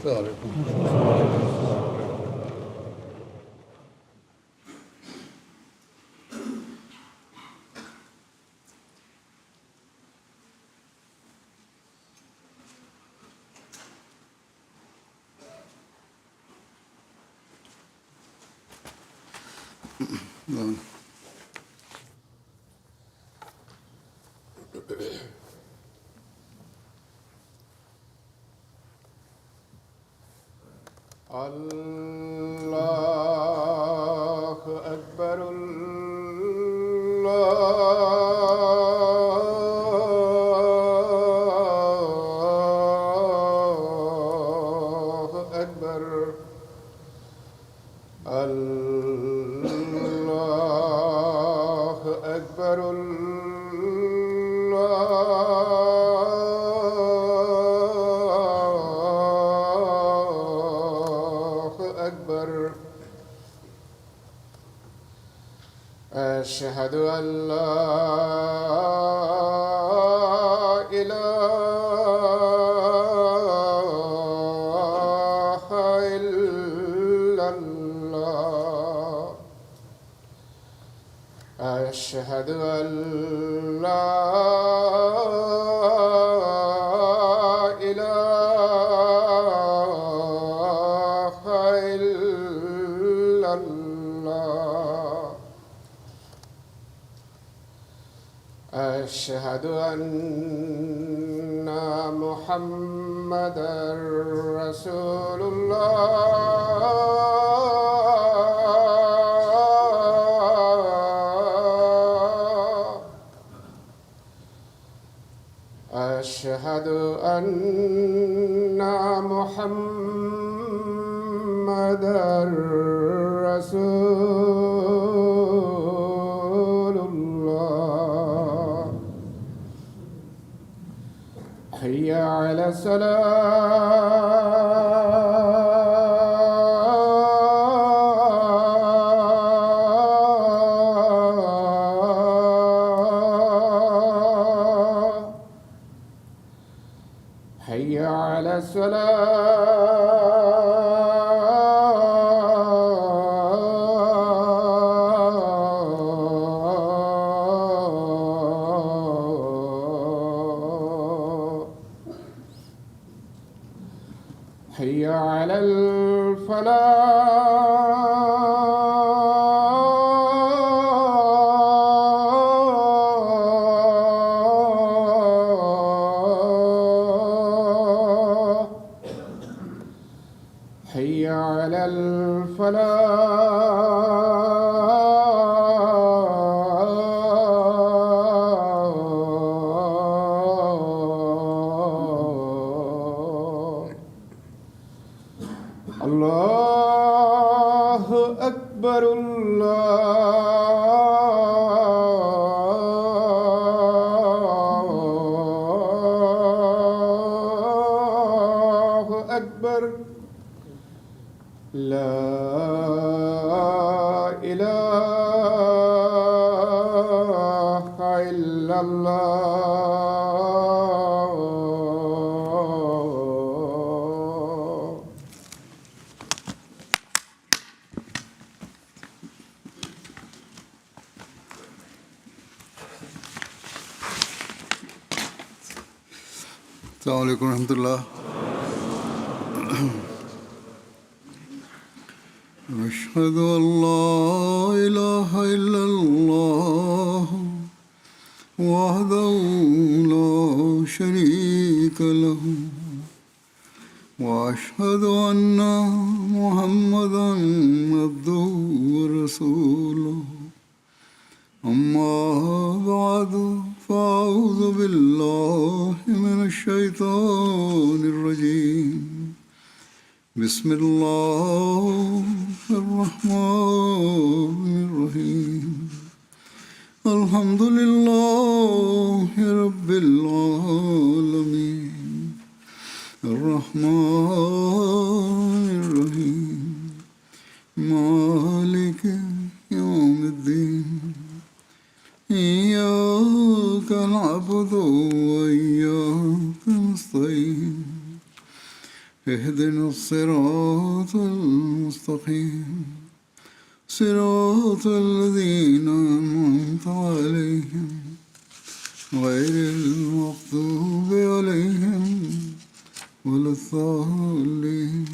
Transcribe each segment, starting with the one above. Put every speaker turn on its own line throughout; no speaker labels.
عليكم. الله أكبر الله أكبر الله أكبر أشهد أن لا إله إلا الله أشهد أن لا إله إلا الله أشهد أن محمدًا رسول الله أشهد أن محمدًا رسول الله حي على الصلاة حي على الصلاة حي على الفلاح حي على الفلاح الله أكبر الله أكبر لا إله إلا الله السلام عليكم ورحمة الله. أشهد أن لا إله إلا الله وحده لا شريك له وأشهد أن محمدًا عبده ورسوله أما بعد فأعوذ بالله من الشيطان الرجيم بسم الله الرحمن الرحيم الحمد لله رب العالمين الرحمن الرحيم مالك يوم الدين إياك نعبد وإياك نستعين اهدنا الصراط المستقيم صراط الذين أنعمت عليهم غير المغضوب عليهم ولا الضالين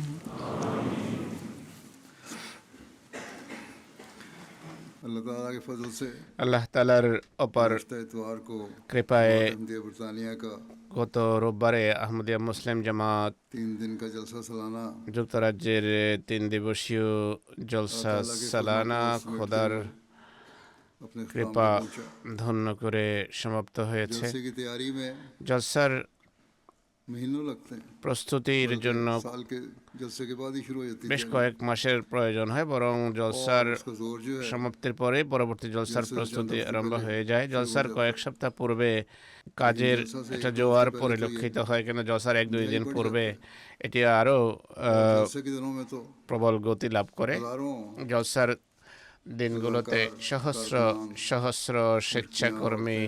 اللہ تعالیٰ کے فضل سے
আল্লাহ তাআলার অপার
گزشتہ اتوار کو
কৃপায়
احمدیہ برطانیہ کا
গত রোববারে আহমদিয়া মুসলিম জামাত
3 दिन का जलसा सालाना
যুক্তরাজ্যের 3 দিবসীয় জলসা সালানা খোদার
अपने इख्तिताम
কৃপা
पर पहुंचा।
ধন্য করে সমাপ্ত হয়েছে।
जलसे की तैयारी में
জলসার
महीनों लगते हैं,
প্রস্তুতির জন্য
साल के जलसे के बाद ही शुरू हो जाती
বেশ
है
কয়েক মাসের প্রয়োজন হয়, বরং জলসার
और उसका जोर जो है
সমাপ্তির পরে পরবর্তী জলসার প্রস্তুতি আরম্ভ হয়ে যায়। জলসার কয়েক সপ্তাহ পূর্বে কাজের একটা জোয়ার পরিলক্ষিত হয়, কেন জলসার 1-2 দিন পূর্বে এটি আরও
जलसे के दिनों में तो
প্রবল গতি লাভ করে।
हजारों
জলসার দিনগুলোতে সহস্র সহস্র স্বেচ্ছাকর্মী,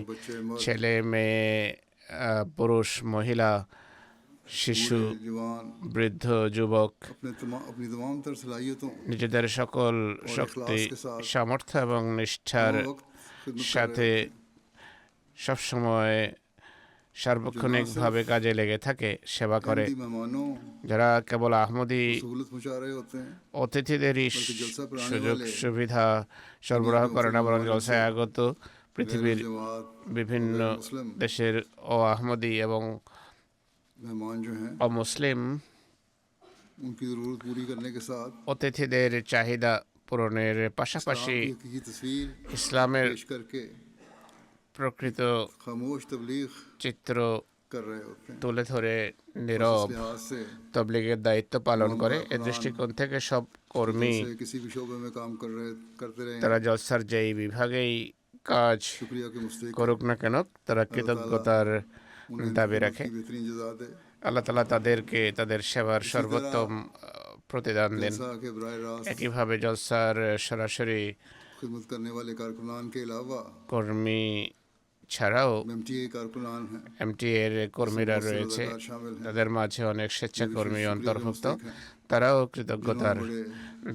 ছেলে মেয়ে, পুরুষ মহিলা, শিশু,
जवान
বৃদ্ধ, যুবক
अपनी तमाम तर सलाहियतों
নিজেদের সকল শক্তি, সামর্থ্য এবং নিষ্ঠার
वक्त खिदमत
সাথে সবসময় সার্বক্ষণিকভাবে কাজে লেগে থাকে, সেবা করে।
अहमदी मेहमानों
যারা কেবল আহমদি
सहूलत पहुंचा रहे होते हैं,
অতিথিদেরই সুযোগ সুবিধা সরবরাহ করে না, বরং জলসায় আগত পৃথিবীর
जमात
বিভিন্ন
मुस्लिम
দেশের আহমদি এবং
मेहमान जो हैं
অমুসলিম
उनकी ज़रूरत पूरी करने के साथ
অতিথিদের চাহিদা পূরণের পাশাপাশি
इस्लाम की तस्वीर
ইসলামের
पेश करके
প্রকৃত
खामोश तबलीग
চিত্র
कर रहे होते हैं।
তুলে ধরে
इस
নীরব
लिहाज से
তবলিগের দায়িত্ব পালন করে। এ দৃষ্টিকোণ থেকে সব কর্মী
जैसे किसी भी शोबे में काम करते रहे
তারা জলসার যেই বিভাগেই কাজ
शुक्रिया के मुस्तहिक
করুক না কেন, তারা কৃতজ্ঞতার দাবি রাখে।
की बेहतरीन जज़ा दे।
আল্লাহ তাআলা তাদেরকে তাদের সেবার সর্বোত্তম প্রতিদান দেন।
जलसा के बराह रास्त
একইভাবে জলসার সরাসরি
खिदमत करने वाले कारकुनान के अलावा
কর্মী ছাড়াও
एमटीए कारकुनान हैं,
এমটি এর কর্মীরা রয়েছে,
रज़ाकार शामिल हैं,
তাদের মাঝে অনেক স্বেচ্ছাকর্মী অন্তর্ভুক্ত। তারাও কৃতজ্ঞতার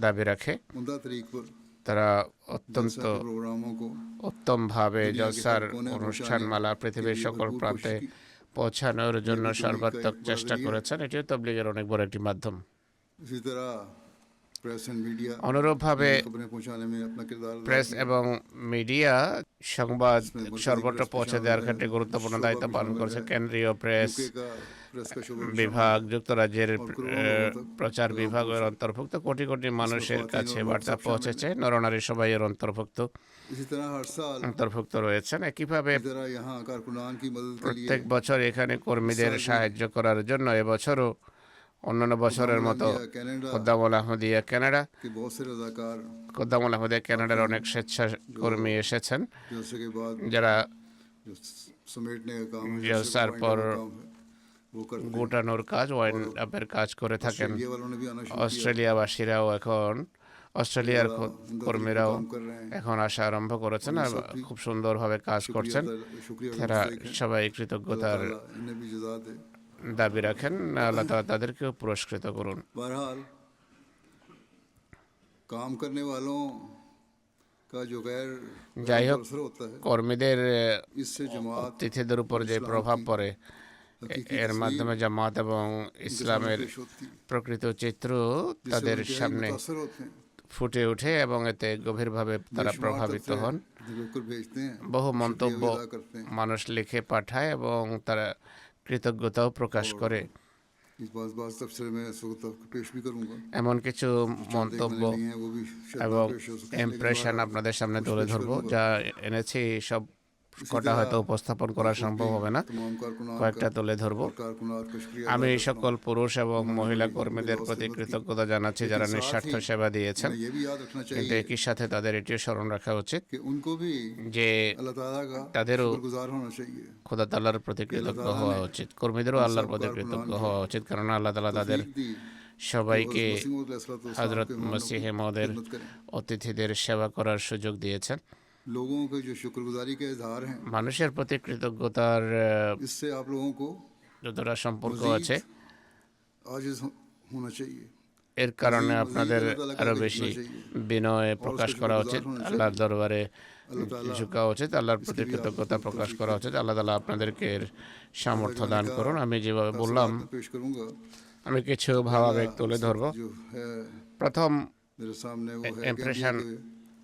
দাবি রাখে।
उमदा तरीक पर
তারা অত্যন্ত
जलसा के प्रोग्रामों को
উত্তমভাবে জলসার অনুষ্ঠানমালা পৃথিবীর সকল প্রান্তে পৌঁছানোর জন্য সর্বাত্মক চেষ্টা করেছেন। এটিও তবলিগের অনেক বড় একটি মাধ্যম।
इसी तरह प्रेस एंड मीडिया
অনুরূপভাবে
खबरें पहुंचाने में अपना किरदार अदा
প্রেস
किया।
এবং মিডিয়া সংবাদ সর্বত্র পৌঁছে দেওয়ার ক্ষেত্রে গুরুত্বপূর্ণ দায়িত্ব পালন করেছে। কেন্দ্রীয় প্রেস
यूके का प्रेस का शोबा भी
বিভাগ, যুক্তরাজ্যের প্রচার বিভাগের অন্তর্ভুক্ত কোটি কোটি মানুষের কাছে বার্তা পৌঁছেছে। নরনারী সবাই এর
शामिल। इसी तरह हर साल
অন্তর্ভুক্ত রয়েছেন। একইভাবে
इसी तरह यहाँ कारकुनान की मदद के लिए
প্রত্যেক বছর এখানে কর্মীদের সাহায্য করার জন্য এবছরও অন্যান্য বছরের মতো
कनाडा
খোদ্দামুল আহমদিয়া কানাডা
के बहुत से रज़ाकार
খোদ্দামুল আহমদিয়া কানাডার অনেক স্বেচ্ছাকর্মী এসেছেন,
जलसे के बाद
যারা
जो समेटने का काम है,
जलसार
wind up
पर
का काम है, वो करते हैं।
গোটানোর কাজ, ওয়াইন্ড আপের কাজ করে থাকেন।
ऑस्ट्रेलिया वालों ने भी आना शुरू किया,
অস্ট্রেলিয়াবাসীরাও এখন অস্ট্রেলিয়ার কর্মীরাও
काम कर रहे हैं।
এখন আসা আরম্ভ করেছেন আর খুব সুন্দরভাবে কাজ করছেন।
शुक्रिया
তারা
का मुस्तहिक हैं।
সবাই
अल्लाह
কৃতজ্ঞতার
ताला इन्हें भी जज़ा दे।
দাবি রাখেন। আল্লাহ তাআলা তাদেরকেও পুরস্কৃত করুন।
बहरहाल काम करने वालों का जो गैर
যাই হোক,
असर होता है,
কর্মীদের
इससे जमात
অতিথিদের উপর যে প্রভাব পড়ে, এর মাধ্যমে জামাত এবং ইসলামের
पेश होती है,
প্রকৃত চিত্র
जिससे
তাদের
वो
সামনে
मुतासर होते हैं।
ফুটে ওঠে এবং এতে গভীরভাবে তারা
बेशुमार
প্রভাবিত
तरफ से
হন।
लिखकर भेजते हैं,
বহু
शुक्रिया
মন্তব্য
भी अदा करते हैं।
মানুষ লিখে পাঠায় এবং তারা কৃতজ্ঞতাও প্রকাশ করে।
इस बात तफसील में इस वक्त आपको पेश भी करूंगा।
এমন কিছু মন্তব্য
देखने नहीं है, वो भी शायद
এবং
ना पेश हो सके, लेकिन
ইমপ্রেশন
बहरहाल
আপনাদের সামনে তুলে
पेश
ধরবো।
करूंगा।
যা এনেছি সব কটা হয়তো উপস্থাপন করা সম্ভব হবে না,
तमाम कारकुनान
কয়েকটা তুলে ধরবো।
और कारकुनात का शुक्रिया
আমি
अदा
এই
करता
সকল পুরুষ এবং মহিলা
हूं।
কর্মীদের প্রতি
मुझे
কৃতজ্ঞতা জানাচ্ছি যারা
लेकिन साथ
নিঃস্বার্থ
ही
সেবা দিয়েছেন,
हमें ये भी याद रखना
কিন্তু
चाहिए
একই সাথে তাদের এটিও স্মরণ রাখা উচিত
कि उनको भी
যে
अल्लाह ताला का
তাদেরও
शुक्रगुजार होना चाहिए।
খোদা তাআলার প্রতি কৃতজ্ঞ হওয়া উচিত। কর্মীদেরও আল্লাহর প্রতি কৃতজ্ঞ হওয়া উচিত, কারণ আল্লাহ তাআলা তাদের
तौफीक दी
সবাইকে
कि मसीह मौद अलैहिस्सलातु वस्सलाम
হযরত
के मेहमानों की
মসিহে মওদের
खिदमत करें।
অতিথিদের সেবা করার সুযোগ দিয়েছেন।
लोगों के जो शुक्रगुजारी के इजहार हैं,
মানুষের প্রতি কৃতজ্ঞতার
इससे आप लोगों को
যতটা সম্পর্ক
मज़ीद
আছে,
आजिज होना चाहिए
এর কারণে আপনাদের আরো বেশি বিনয় প্রকাশ করা উচিত, আল্লাহর দরবারে ঝুঁকা উচিত, আল্লাহর প্রতি কৃতজ্ঞতা প্রকাশ করা উচিত। আল্লাহ তাআলা আপনাদেরকে এর সামর্থ্য দান করুন। আমি যেভাবে বললাম,
पेश करूंगा
আমি কিছু ভাবাবেগ তুলে ধরব।
जो है
প্রথম
मेरे सामने वो है
ইমপ্রেশন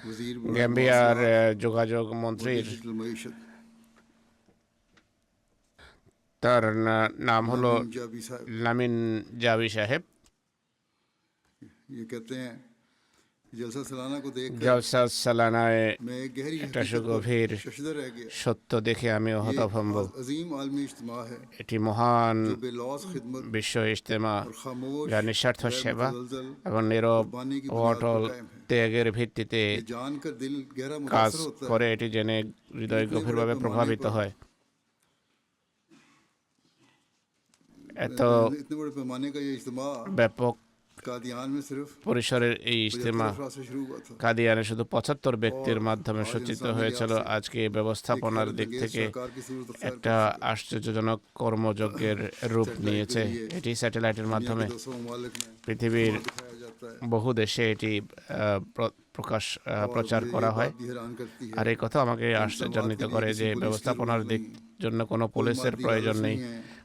वजीर
গ্যাম্বিয়ার যোগাযোগ মন্ত্রীর,
डिजिटल मईशत
তার নাম হলো
जाबी साहब
লামিন জাবি সাহেব।
ये कहते हैं जलसा सालाना को देख
জলসা সালানায়
मैं एक गहरी
একটা
हकीकत
সুগভীর
को शशदर रह गया
সত্য দেখে আমি হতভম্ব।
अजीम आलमी इज्तिमा है
এটি মহান
जो बेलौस खिदमत
বিশ্ব ইজতেমা,
और खामोश
যা নিঃস্বার্থ সেবা
मुतज़लज़ल
এবং নীরব
कुर्बानी की
ও
बुनियाद
অটল
पर कायम है।
ত্যাগের ভিত্তিতে
ये जानकर दिल गहरा
কাজ
मुतासर होता है
করে, এটি জেনে হৃদয় গভীরভাবে প্রভাবিত হয়। এত
इतने बड़े पैमाने का ये इज्तिमा
ব্যাপক
कादियान में सिर्फ
পরিসরের এই
75
ইজতেমা
अफराद से शुरू हुआ था
কাদিয়ানে শুধু 75 ব্যক্তির মাধ্যমে সূচিত হয়েছিল। আজকে ব্যবস্থাপনার দিক থেকে
सरकार की सूरत अख्तियार
একটা আশ্চর্যজনক কর্মযজ্ঞের রূপ নিয়েছে। এটি স্যাটেলাইটের মাধ্যমে
200 ममालिक में
পৃথিবীর
दिखाया जाता है
বহু দেশে এটি প্রচার করা হয়।
भी हैरान करती है
আর এই কথা আমাকে আশ্চর্যান্বিত করে যে ব্যবস্থাপনার দিক জন্য কোনো পুলিশের প্রয়োজন নেই,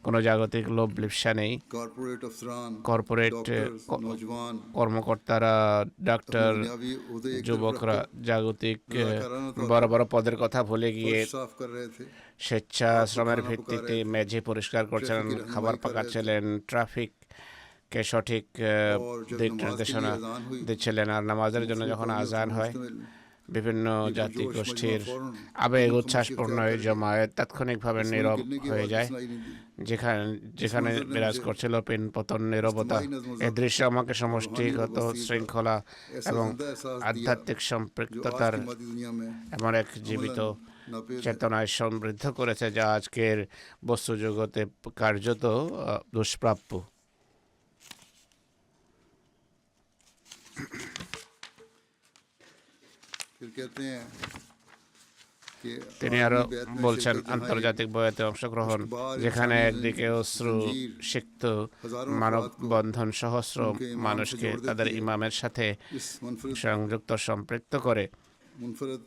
কোনো জাগতিক লোভ লিপ্সা নেই।
कॉर्पोरेट अफसरान
কর্পোরেট
डॉक्टर्स नौजवान
কর্মকর্তারা, ডাক্তার,
दुनियावी ओहदे एक तरफ
যুবকরা জাগতিক বড় বড় পদের কথা ভুলে গিয়ে
रखकर साफ कर रहे थे
স্বেচ্ছাশ্রমের ভিত্তিতে মেঝে পরিষ্কার করছিলেন, খাবার পাকাচ্ছিলেন, ট্রাফিককে সঠিক দিক নির্দেশনা দিচ্ছিলেন। আর নামাজের জন্য যখন আজান হয়, বিভিন্ন জাতি গোষ্ঠীর আবেগ উচ্ছ্বাসপূর্ণ এই জমায়েত তাৎক্ষণিকভাবে নীরব হয়ে যায়। যেখানে যেখানে বিরাজ করছিল পিন পতন নীরবতা। এই দৃশ্য আমাকে সমষ্টিগত শৃঙ্খলা এবং আধ্যাত্মিক সম্পৃক্ততার
दुनिया में
এমন এক জীবিত
नापेद
চেতনায় সমৃদ্ধ করেছে, যা আজকের বস্তু জগতে কার্যত দুষ্প্রাপ্য।
फिर कहते हैं कि
তিনি আরো বলছেন, আন্তর্জাতিক বয়াতে অংশগ্রহণ, যেখানে একদিকে অশ্রু সিক্ত মানববন্ধন সহস্র মানুষকে তাদের ইমামের সাথে
इस मुनफरद
সংযুক্ত সম্পৃক্ত করে,
मुनफरद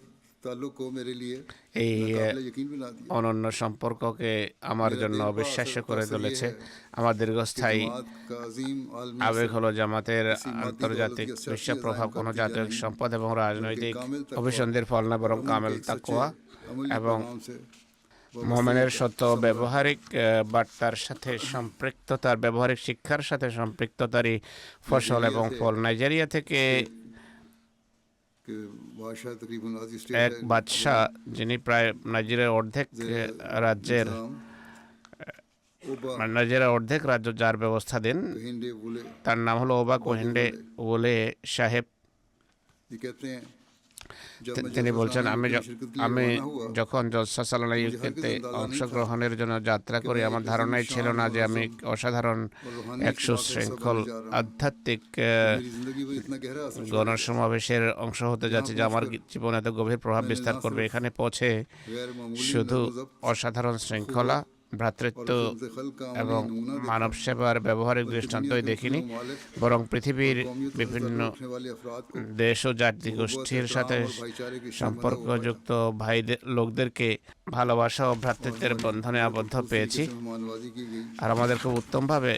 ताल्लुक को मेरे लिए
এই
काबिल यकीन बना दिया
অনন্য সম্পর্ককে আমার জন্য অবিশ্বাস্য করে তুলেছে। আমার দীর্ঘস্থায়ী
जमात का अजीम आलमी
আবেগ হলো জামাতের আন্তর্জাতিক বিশ্ব প্রভাব কোনো জাতীয় সম্পদ এবং রাজনৈতিক অভিসন্ধির ফল না, বরং কামেল তাকওয়া এবং
नाम से
মোমেনের সত্য ব্যবহারিক বার্তার সাথে সম্পৃক্ততার, ব্যবহারিক শিক্ষার সাথে সম্পৃক্ততারই ফসল এবং ফল। নাইজেরিয়া থেকে
कि बादशाह तकरीबन आधी
এক
स्टेट
বাদশাহ, যিনি প্রায় নাইজেরিয়ার অর্ধেক রাজ্যের
ओबा
নাইজেরিয়ার অর্ধেক রাজ্য যার ব্যবস্থা দেন,
हिंदे बोले
তার নাম हलो ওবা কোহেন্ডে ওলে সাহেব।
ये कहते हैं जब मैं
তিনি
जलसा
বলছেন,
सालाना
আমি
के लिए शिरकत के लिए
আমি
रवाना हुआ
যখন জলসা সালানা ইউকেতে অংশগ্রহণের জন্য যাত্রা করি, আমার ধারণাই ছিল না যে আমি অসাধারণ এক সুশৃঙ্খল আধ্যাত্মিক
मेरी जिंदगी पर इतना गहरा असर
গণসমাবেশের অংশ হতে যাচ্ছে, যা আমার জীবনে এত গভীর প্রভাব বিস্তার করবে। এখানে পৌঁছে
गैर मामूली
শুধু
नज़्म ज़ब्त
অসাধারণ শৃঙ্খলা, ভ্রাতৃত্ব
से खल का
এবং মানব সেবার ব্যবহারিক দৃষ্টান্তই দেখিনি, বরং পৃথিবীর বিভিন্ন
रखने वाले अफराद को
দেশ ও জাতি গোষ্ঠীর সাথে
भाईचारे के
সম্পর্কযুক্ত ভাইদের লোকদেরকে ভালোবাসা ও ভ্রাতৃত্বের বন্ধনে আবদ্ধ পেয়েছি।
मेहमानवाजी की गई
আর আমাদের খুব উত্তমভাবে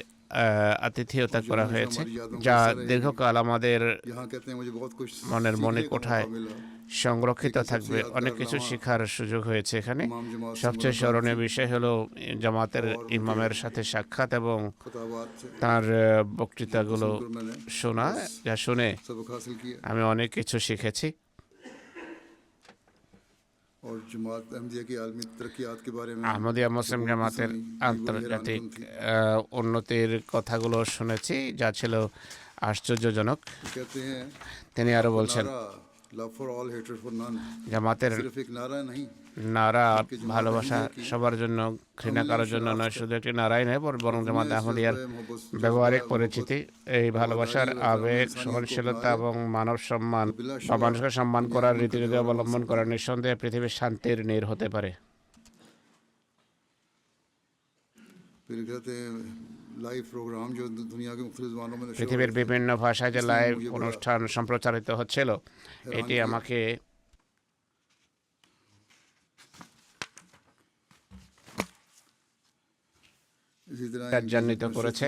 আতিথেয়তা করা হয়েছে, যা দীর্ঘকাল আমাদের
यहाँ कहते हैं मुझे बहुत कुछ
মনের মনে
सीखने को
কোঠায়
मौका मिला
সংরক্ষিত থাকবে। অনেক কিছু শেখার সুযোগ হয়েছে এখানে।
इमाम जमात से
সবচেয়ে স্মরণীয় বিষয় হলো জামাতের ইমামের সাথে সাক্ষাৎ এবং
खताबात से
তার বক্তৃতাগুলো
फिर मैंने
শোনা, যা শুনে
सबक हासिल किया
আমি অনেক কিছু শিখেছি।
और जमात अहमदिया की आलमी तरक्कियात के बारे में
আহমদিয়া মুসলিম জামাতের আন্তর্জাতিক উন্নতির কথাগুলো শুনেছি, যা ছিল আশ্চর্যজনক।
कहते हैं
তিনি আরো বলছেন,
love for all hater for none
জামাতের
सिर्फ एक नारा नहीं
নারা ভালোবাসা সবার জন্য, ঘৃণা কারোর জন্য নয়, শুধু একটি নারাই নয়, বরং জামাত আহমদিয়ার ব্যবহারিক পরিচিতি, এই ভালোবাসার আবেগ, সহনশীলতা এবং মানব সম্মান বা মানুষকে সম্মান করার রীতিনীতি অবলম্বন করার নিঃসন্দেহে পৃথিবীর শান্তির নীড় হতে পারে।
फिर कहते हैं लाइव प्रोग्राम जो दुनिया के मुख्तलिफ ज़बानों में नशर हो
পৃথিবীর
रहे थे।
বিভিন্ন ভাষায় যে লাইভ
मुझे बड़ा
অনুষ্ঠান সম্প্রচারিত হচ্ছিল
हैरान
এটি
किया।
আমাকে
इसी तरह
রাজ্যান্বিত করেছে।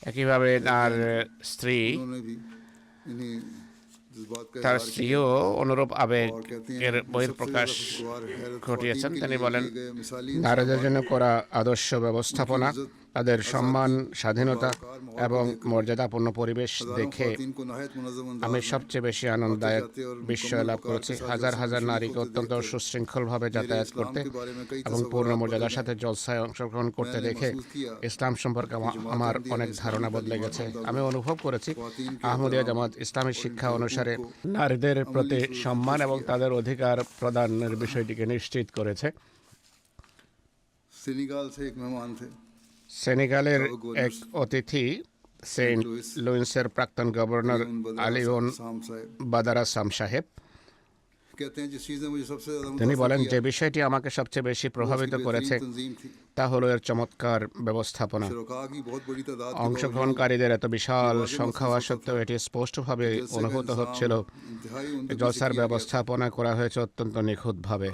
একইভাবে তার স্ত্রী
उन्होंने भी इन्हीं जज्बात का
তার
इजहार किया
স্ত্রীও অনুরূপ
और कहते
আবেগের
हैं
বহিঃপ্রকাশ
सबसे ज़्यादा खुशगवार हैरत
ঘটিয়েছেন।
ख्वातीन के
তিনি
लिए
বলেন
किए गए मिसाली
নারীদের
इंतखाबात
জন্য করা আদর্শ ব্যবস্থাপনা, তাদের সম্মান, স্বাধীনতা এবং মর্যাদাপূর্ণ পরিবেশ
हज़ारों
দেখে
ख्वातीन को नहायत मुनज़्ज़म
আমি
अंदाज में
সবচেয়ে বেশি আনন্দদায়ক বিষয় লাভ করেছি। হাজার হাজার নারীকে অত্যন্ত সুশৃঙ্খলভাবে যাতায়াত করতে এবং পূর্ণ মর্যাদার সাথে জলসায় অংশগ্রহণ করতে দেখে ইসলাম সম্পর্কে আমার অনেক ধারণা বদলে গেছে। আমি অনুভব করেছি আহমদিয়া জামাত ইসলামী শিক্ষা অনুসারে নারীদের প্রতি সম্মান এবং তাদের অধিকার প্রদানের বিষয়টিকে নিশ্চিত করেছে।
सेनेगाल से एक मेहमान थे
সেনেগালের এক অতিথি সেন্ট লুইসের প্রাক্তন গভর্নর আলিওন
साम साहब
বাদারা সাম সাহেব।
कहते हैं जिस चीज़ ने मुझे सबसे ज़्यादा
তিনি
मुतासिर
বলেন
किया,
যে বিষয়টি আমাকে সবচেয়ে বেশি
वो उसकी
প্রভাবিত
बेहतरीन
করেছে
तंजीम थी।
তা হলো এর চমৎকার ব্যবস্থাপনা।
शुरका की बहुत बड़ी तादाद के
অংশগ্রহণকারীদের এত বিশাল সংখ্যা হওয়া সত্ত্বেও এটি স্পষ্টভাবে
बावजूद जलसे का
অনুভূত
इंतज़ाम
হচ্ছিল
इंतहाई उम्दगी से
জলসার
किया गया था।
ব্যবস্থাপনা করা হয়েছে অত্যন্ত নিখুঁতভাবে।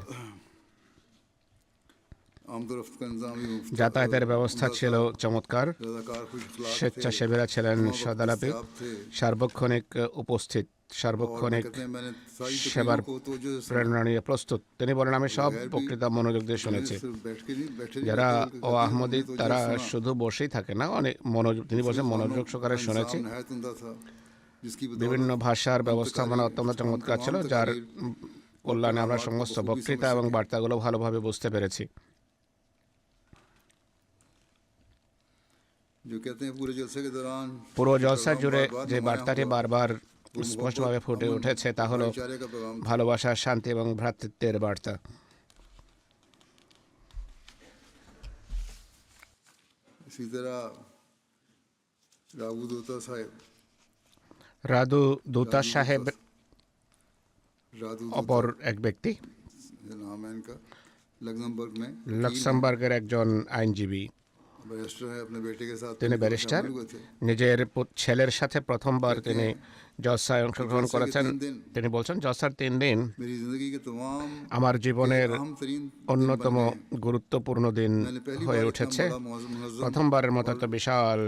आमदोरफ्त का इंतज़ाम भी मुफ्त था।
যাতায়াতের ব্যবস্থা ছিল চমৎকার।
रज़ाकार खुश अखलाक थे।
স্বেচ্ছাসেবীরা ছিলেন
तमाम वक्त
সদালাপী,
दस्तयाब थे।
সার্বক্ষণিক উপস্থিত,
और
সার্বক্ষণিক
कहते हैं मैंने सारी
সেবার
तकरीरों को तवज्जो से सुना।
প্রেরণা নিয়ে প্রস্তুত। তিনি বলেন আমি সব বক্তৃতা মনোযোগ দিয়ে
मैंने
শুনেছি।
सिर्फ बैठ के नहीं बैठे नहीं
যারা
बैठे,
ও
कहते हैं,
আহমদী
हमने तवज्जो
তারা
से सुना।
শুধু বসেই থাকে না, অনেক মনোযোগ, তিনি বলছেন মনোযোগ সহকারে
का
শুনেছি।
निज़ाम नहायत उम्दा था, जिसकी
বিভিন্ন
बदौलत
ভাষার
हम
ব্যবস্থাপনা
तकारीर,
অত্যন্ত
हम
চমৎকার ছিল,
तमाम
যার
तकारीर
কল্যাণে আমরা
और
সমস্ত
बखूबी
বক্তৃতা
समझ
এবং
सके।
বার্তাগুলো ভালোভাবে বুঝতে পেরেছি।
जो कहते हैं पूरे जलसे के दौरान
পুরো জলসা জুড়ে
बार-बार
যে
नुमायां
বার্তাটি
हुआ,
বারবার
वो
স্পষ্টভাবে
मोहब्बत,
ফুটে
अमन,
উঠেছে তা হলো
भाईचारे का पैगाम था।
ভালোবাসা, শান্তি এবং ভ্রাতৃত্বের বার্তা।
इसी तरह राबू दोता साहब
রাদু দূতা সাহেব
रादू
অপর এক ব্যক্তি,
जो नाम है इनका, लग्जमबर्ग में
লাক্সেমবার্গের একজন আইনজীবী।
बैरिस्टर है। अपने बेटे के साथ
তিনি
पहली बार
ব্যারিস্টার।
शामिल हुए थे।
নিজের ছেলের সাথে প্রথমবার তিনি জলসায় অংশগ্রহণ
জলসা
করেছেন।
के 3 दिन
তিনি বলছেন জলসার 3 দিন
मेरी जिंदगी के तमाम
আমার জীবনের
अहम तरीन
অন্যতম গুরুত্বপূর্ণ দিন
मैंने पहली
হয়ে
बार
উঠেছে।
इतना बड़ा मुनज़्ज़म
প্রথমবারের মতো এত বিশাল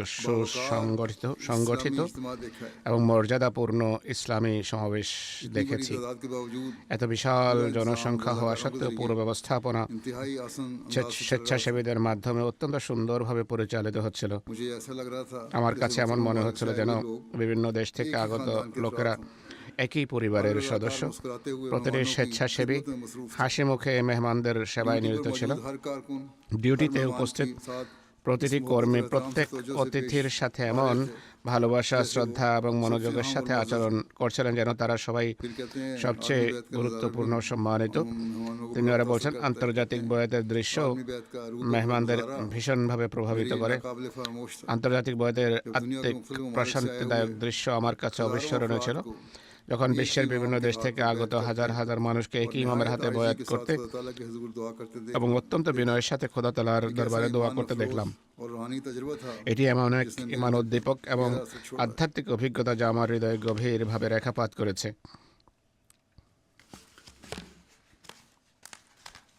সংগঠিত
इस्लामी इज्तिमा देखा है।
এবং মর্যাদাপূর্ণ ইসলামী সমাবেশ
इतनी बड़ी
দেখেছি।
तादाद के बावजूद
এত বিশাল জনসংখ্যা হওয়া সত্ত্বেও পুরো ব্যবস্থাপনা
इंतहाई आसान अंदाज से चल रहा था।
স্বেচ্ছাসেবীদের মাধ্যমে অত্যন্ত সুন্দরভাবে পরিচালিত হচ্ছিল।
मुझे ऐसा लग रहा था
আমার
जैसे
কাছে এমন মনে
मुसलमान
হচ্ছিল
से
যেন
आए लोग
বিভিন্ন দেশ থেকে
एक ही
আগত
खानदान के
লোকেরা
अफराद हों।
একই পরিবারের
और
সদস্য।
मुस्कुराते हुए
প্রতিটি
मेहमानों की
স্বেচ্ছাসেবী
खिदमत में मसरूफ थे।
হাসি মুখে মেহমানদের সেবায়
ड्यूटी पर
নিয়োজিত ছিল।
मौजूद हर कारकुन,
ডিউটিতে
हर मेहमान
উপস্থিত
के साथ
প্রতিটি
इस
কর্মী
मोहब्बत और
প্রত্যেক
एहतराम से तवज्जो से
অতিথির
पेश
সাথে
आ
এমন
रहे थे।
ভালোবাসা,
जैसे
শ্রদ্ধা এবং
सबसे
মনোযোগের
अहम
সাথে
और
আচরণ করছিলেন যেন তারা সবাই
फिर कहते हैं
সবচেয়ে
आदमी बैत का
গুরুত্বপূর্ণ
नज़ारा भी
সম্মানিত।
हम मेहमानों को
তিনি
बड़ा
আরো
मुतासिर
বলছেন
करता है।
আন্তর্জাতিক বয়াতের দৃশ্য
आदमी बैत का रूह
মেহমানদের
नज़ारा
ভীষণভাবে প্রভাবিত
मेरे
করে।
नाकाबिले फरामोश था।
আন্তর্জাতিক বয়াতের
जब दुनिया के
আত্মিক
मुख्तलिफ ममालिक से आए
প্রশান্তিদায়ক
हुए
দৃশ্য আমার কাছে
हज़ारों
অবিস্মরণীয় ছিল।
अफराद को
যখন
एक
বিশ্বের
ही
বিভিন্ন
इमाम के
দেশ
हाथ
থেকে
में
আগত
बैत
হাজার
करते
হাজার মানুষকে
और
একই ইমামের
नहायत
হাতে
आजिज़ी
বয়াত
के साथ
করতে
खुदा ताला के हुज़ूर दुआ करते
এবং
देखा।
অত্যন্ত বিনয়ের সাথে খোদা তাআলার
एक
দরবারে
ऐसा
দোয়া
ईमान
করতে
अफरोज़
দেখলাম।
और रूहानी तजुर्बा था
এটি এমন এক
जिसने
ইমান
मेरे
উদ্দীপক এবং
गहरा असर छोड़ा।
আধ্যাত্মিক অভিজ্ঞতা যা আমার হৃদয়ে গভীরভাবে রেখাপাত করেছে।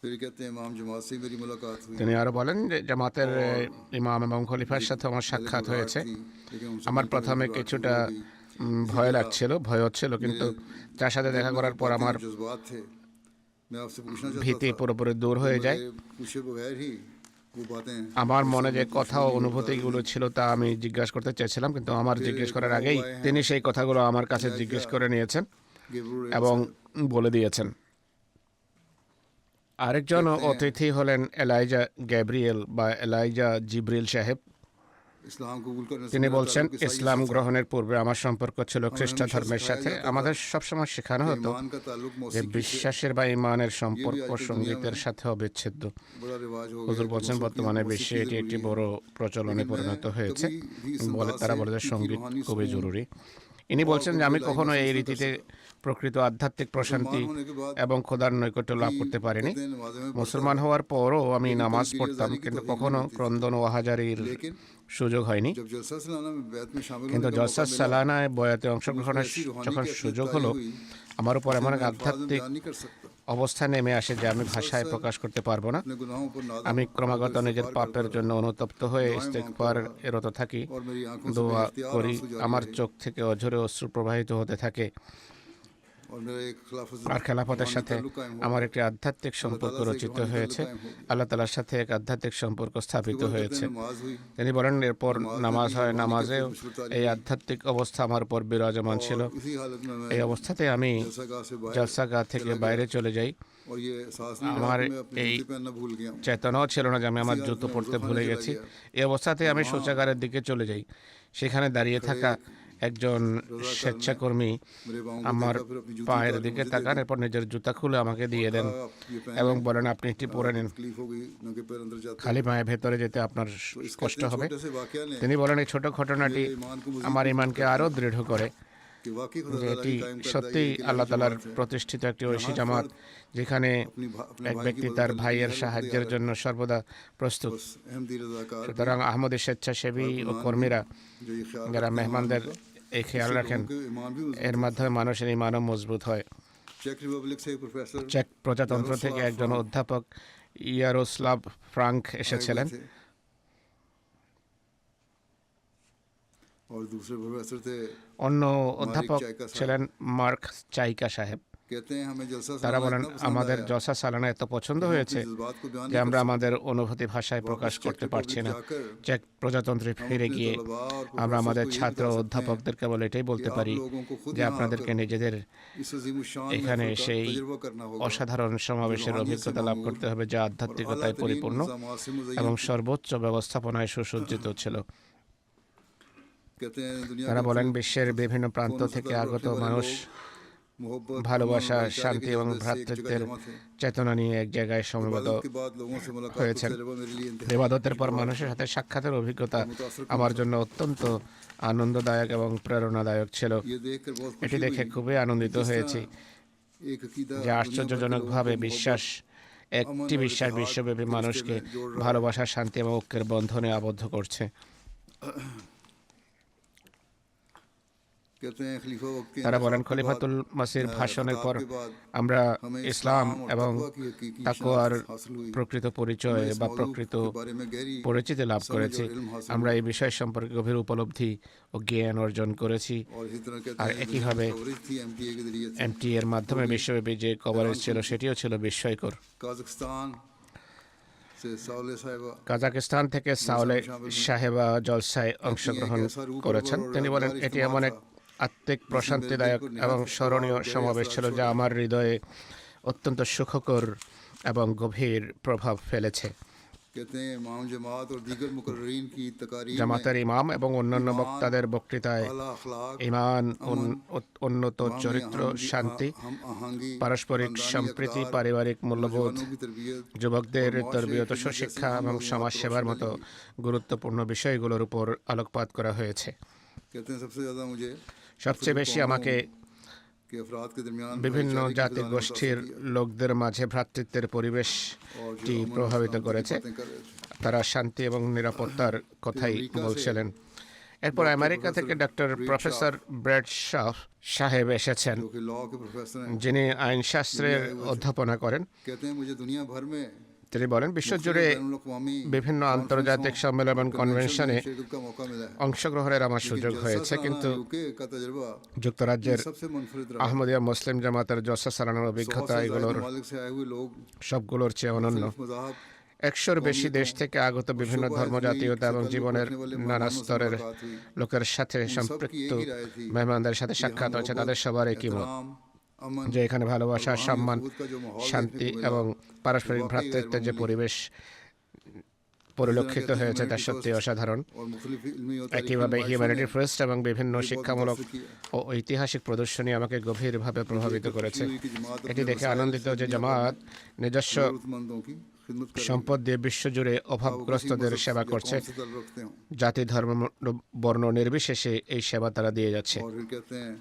फिर कहते हैं इमाम जमात से मेरी मुलाकात हुई।
তিনি আরো বলেন যে জামাতের ইমাম এবং খলিফার সাথে আমার
पहले
সাক্ষাৎ
घबराहट
হয়েছে।
थी, लेकिन उनसे
আমার
मिलकर
প্রথমে
घबराहट
কিছুটা
दूर हो गई।
ভয় লাগছিল, ভয় হচ্ছিল, কিন্তু যার সাথে দেখা করার পর আমার
जो जज्बात थे मैं आपसे पूछना चाहता
ভীতি
था
পুরোপুরি দূর হয়ে যায়।
मेरे पूछे बगैर ही वो बातें
আমার মনে যে কথা ও অনুভূতিগুলো ছিল তা আমি জিজ্ঞাসা করতে চেয়েছিলাম, কিন্তু আমার জিজ্ঞেস করার আগেই তিনি সেই কথাগুলো আমার কাছে জিজ্ঞেস করে নিয়েছেন
गेब्रिएल
এবং বলে দিয়েছেন। আরেকজন অতিথি হলেন এলাইজা গ্যাব্রিয়েল বা এলাইজা জিব্রিল সাহেব।
इस्लाम कबूल करने से
তিনি
मेरा
বলছেন
ताल्लुक ईसाई
ইসলাম
से था।
গ্রহণের পূর্বে আমার সম্পর্ক ছিল খ্রিস্ট ধর্মের সাথে। আমাদের সবসময় শেখানো হতো
ईमान का ताल्लुक
যে
मौसीकी से
বিশ্বাসের বা ইমানের সম্পর্ক সঙ্গীতের সাথে অবিচ্ছেদ্য।
बड़ा रिवाज हो
হুজুর
गया।
বলছেন বর্তমানে
मौसीकी
বিশ্বে এটি একটি
ज़रूरी है।
বড় প্রচলনে
लेकिन
পরিণত
मैं
হয়েছে।
कभी भी इस
বলে
अंदाज
তারা
से
বলে যে
इनकी
সঙ্গীত
रूहानी
খুবই
सुकून
জরুরি। ইনি বলছেন যে আমি কখনো এই রীতিতে প্রকৃত আধ্যাত্মিক প্রশান্তি এবং খোদার নৈকট্য লাভ করতে পারিনি। মুসলমান হওয়ার পরও আমি নামাজ পড়তাম, কিন্তু কখনো ক্রন্দন ও আহাজারির সুযোগ হয়নি। কিন্তু জলসা সালানায় বয়াতে অংশগ্রহণের যখন সুযোগ হলো, আমার উপর এমন এক আধ্যাত্মিক অবস্থা নেমে আসে যে আমি ভাষায় প্রকাশ করতে পারবো না। আমি ক্রমাগত নিজের পাপের জন্য অনুতপ্ত হয়ে ইস্তেগফার এরত থাকি, দোয়া করি, আমার চোখ থেকে অঝরে অশ্রু প্রবাহিত হতে থাকে। আর খেলাফতের সাথে আমার একটি আধ্যাত্মিক সম্পর্ক রচিত হয়েছে, আল্লাহ তাআলার সাথে এক আধ্যাত্মিক সম্পর্ক স্থাপিত হয়েছে। তিনি বলেন, এরপর নামাজ হয়, নামাজেও এই আধ্যাত্মিক অবস্থা আমার উপর বিরাজমান ছিল। এই অবস্থাতে আমি জলসাগাহ থেকে বাইরে চলে যাই। আমার এই চেতনাও ছিল না যে আমি আমার জুতো পরতে ভুলে গেছি। এই অবস্থাতে আমি শৌচাগারের দিকে চলে যাই। সেখানে দাঁড়িয়ে থাকা একজন স্বেচ্ছাকর্মী আমার পায়ের দিকে তাকান, এরপর নিজের জুতা খুলে আমাকে দিয়ে দেন এবং বলেন, আপনি এটি পরে নিন, খালি পায়ে ভেতরে যেতে আপনার কষ্ট হবে। তিনি বলেন, এই ছোট ঘটনাটি আমার ঈমানকে আরও দৃঢ় করে যে এটি সত্যিই আল্লাহ তাআলার প্রতিষ্ঠিত একটি ঐশী জামাত, যেখানে এক ব্যক্তি তার ভাইয়ের সাহায্যের জন্য সর্বদা প্রস্তুত। সুতরাং আহমদী স্বেচ্ছাসেবী ও কর্মীরা যারা মেহমানদের এই খেয়াল রাখেন, এর মাধ্যমে মানুষের ঈমানও মজবুত হয়। চেক প্রজাতন্ত্র থেকে একজন অধ্যাপক ইয়ারোস্লাভ ফ্রাঙ্ক এসেছিলেন। অন্য অধ্যাপক ছিলেন মার্ক চাইকা সাহেব। তারা বলেন, আমাদের জলসা সালানা এত পছন্দ হয়েছে যে আমরা আমাদের অনুভূতি ভাষায় প্রকাশ করতে পারছি না। চেক প্রজাতন্ত্রে ফিরে গিয়ে আমরা আমাদের ছাত্র অধ্যাপকদের কেবল এটাই বলতে পারি যে আপনাদেরকে নিজেদের এখানে সেই অসাধারণ সমাবেশের অভিজ্ঞতা লাভ করতে হবে যা আধ্যাত্মিকতায় পরিপূর্ণ এবং সর্বোচ্চ ব্যবস্থাপনায় সুসজ্জিত ছিল। তারা বলেন, বিশ্বের বিভিন্ন প্রান্ত থেকে আগত মানুষ ভালোবাসা, শান্তি এবং ভ্রাতৃত্বের চেতনা নিয়ে এক জায়গায় সমবেত হয়েছেন। ইবাদতের পর মানুষের সাথে সাক্ষাতের অভিজ্ঞতা আমার জন্য অত্যন্ত আনন্দদায়ক এবং প্রেরণাদায়ক ছিল। এটি দেখে খুবই আনন্দিত হয়েছি যে আশ্চর্যজনকভাবে একটি বিশ্বাস বিশ্বব্যাপী মানুষকে ভালোবাসা, শান্তি এবং ঐক্যের বন্ধনে আবদ্ধ করছে। তারা বলেন, খলিফাতুল মসিহর ভাষণের পর আমরা ইসলাম এবং তাকওয়ার প্রকৃত পরিচয় বা প্রকৃত পরিচিতি লাভ করেছি। আমরা এই বিষয় সম্পর্কে গভীর উপলব্ধি ও জ্ঞান অর্জন করেছি। আর একইভাবে এমটি এর মাধ্যমে বিশ্বব্যাপী যে কভারেজ ছিল সেটিও ছিল বিস্ময়কর। কাজাকিস্তান থেকে সাওলে সাহেবা জলসায় অংশগ্রহণ করেছেন। তিনি বলেন, এটি এমন এক আত্মিক প্রশান্তিদায়ক এবং স্মরণীয় সমাবেশ ছিল যা আমার হৃদয়ে অত্যন্ত সুখকর এবং গভীর প্রভাব ফেলেছে। জামাতের ইমাম এবং অন্যান্য বক্তাদের বক্তৃতায় ঈমান, উন্নত চরিত্র, শান্তি, পারস্পরিক সম্প্রীতি, পারিবারিক মূল্যবোধ, যুবকদের তরবিয়ত, সুশিক্ষা এবং সমাজসেবার মতো গুরুত্বপূর্ণ বিষয়গুলোর উপর আলোকপাত করা হয়েছে। সবচেয়ে বেশি আমাকে বিভিন্ন জাতি গোষ্ঠীর লোকদের মাঝে ভ্রাতৃত্বের পরিবেশটি প্রভাবিত করেছে। তারা শান্তি এবং নিরাপত্তার কথাই বলছিলেন। এরপর আমেরিকা থেকে ডক্টর প্রফেসর ব্র্যাড সাহেব এসেছেন, যিনি আইনশাস্ত্রের অধ্যাপনা করেন। তিনি বলেন, বিশ্বজুড়ে বিভিন্ন আন্তর্জাতিক সম্মেলন এবং কনভেনশনে অংশগ্রহণের আমার সুযোগ হয়েছে, কিন্তু যুক্তরাজ্যের আহমদিয়া মুসলিম জামাতের জলসা সালানার অভিজ্ঞতা এগুলোর সবগুলোর চেয়ে অনন্য। 100-র বেশি দেশ থেকে আগত বিভিন্ন ধর্মজাতীয়তা এবং জীবনের নানা স্তরের লোকের সাথে সম্পৃক্ত মেহমানদের সাথে সাক্ষাৎ হয়েছে। তাদের সবার একই মত যে এখানে ভালোবাসা, সম্মান, শান্তি এবং পারস্পরিক ভ্রাতৃত্বের যে পরিবেশ পরিলক্ষিত হয়েছে তা সত্যি অসাধারণ। একইভাবে হিউম্যানিটি ফার্স্ট এবং বিভিন্ন শিক্ষামূলক ও ঐতিহাসিক প্রদর্শনী আমাকে গভীরভাবে প্রভাবিত করেছে। এটি দেখে আনন্দিত যে জামাত নিজস্ব
खिदमत कर रही है,
সম্পদ দিয়ে বিশ্বজুড়ে
हाँ, वो किसी
অভাবগ্রস্তদের
मजहब
সেবা
या
করছে।
कौम से ताल्लुक रखते हों।
জাতি ধর্ম বর্ণ নির্বিশেষে এই সেবা তারা দিয়ে যাচ্ছে।
और फिर कहते हैं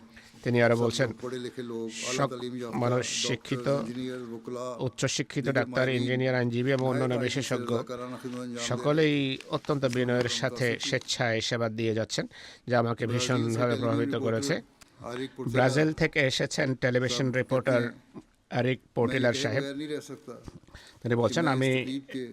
তিনি আরো
सब
বলছেন,
लोग पढ़े लिखे लोग, आला
সব
तालीम याफ्ता
মানুষ
डॉक्टर,
শিক্ষিত,
इंजीनियर, वकला,
উচ্চশিক্ষিত,
दीगर
ডাক্তার,
माहिरीन
ইঞ্জিনিয়ার, আইনজীবী এবং
नहायत
অন্যান্য
आईजी से
বিশেষজ্ঞ
रज़ाकाराना खिदमत अंजाम दे रहे हैं।
সকলেই অত্যন্ত বিনয়ের সাথে স্বেচ্ছায় সেবা দিয়ে যাচ্ছেন, যা আমাকে
ब्राज़ील से
ভীষণভাবে
टेलीविजन
প্রভাবিত করেছে।
रिपोर्टर आरिक पोर्टेला
ব্রাজিল থেকে এসেছেন টেলিভিশন
साहब
রিপোর্টার
कहते हैं,
আরিক
मैं
পোর্টিলার
ये कहे
সাহেব।
बगैर नहीं रह सकता
তিনি
कि
বলছেন,
मैं
আমি
इस तकरीब के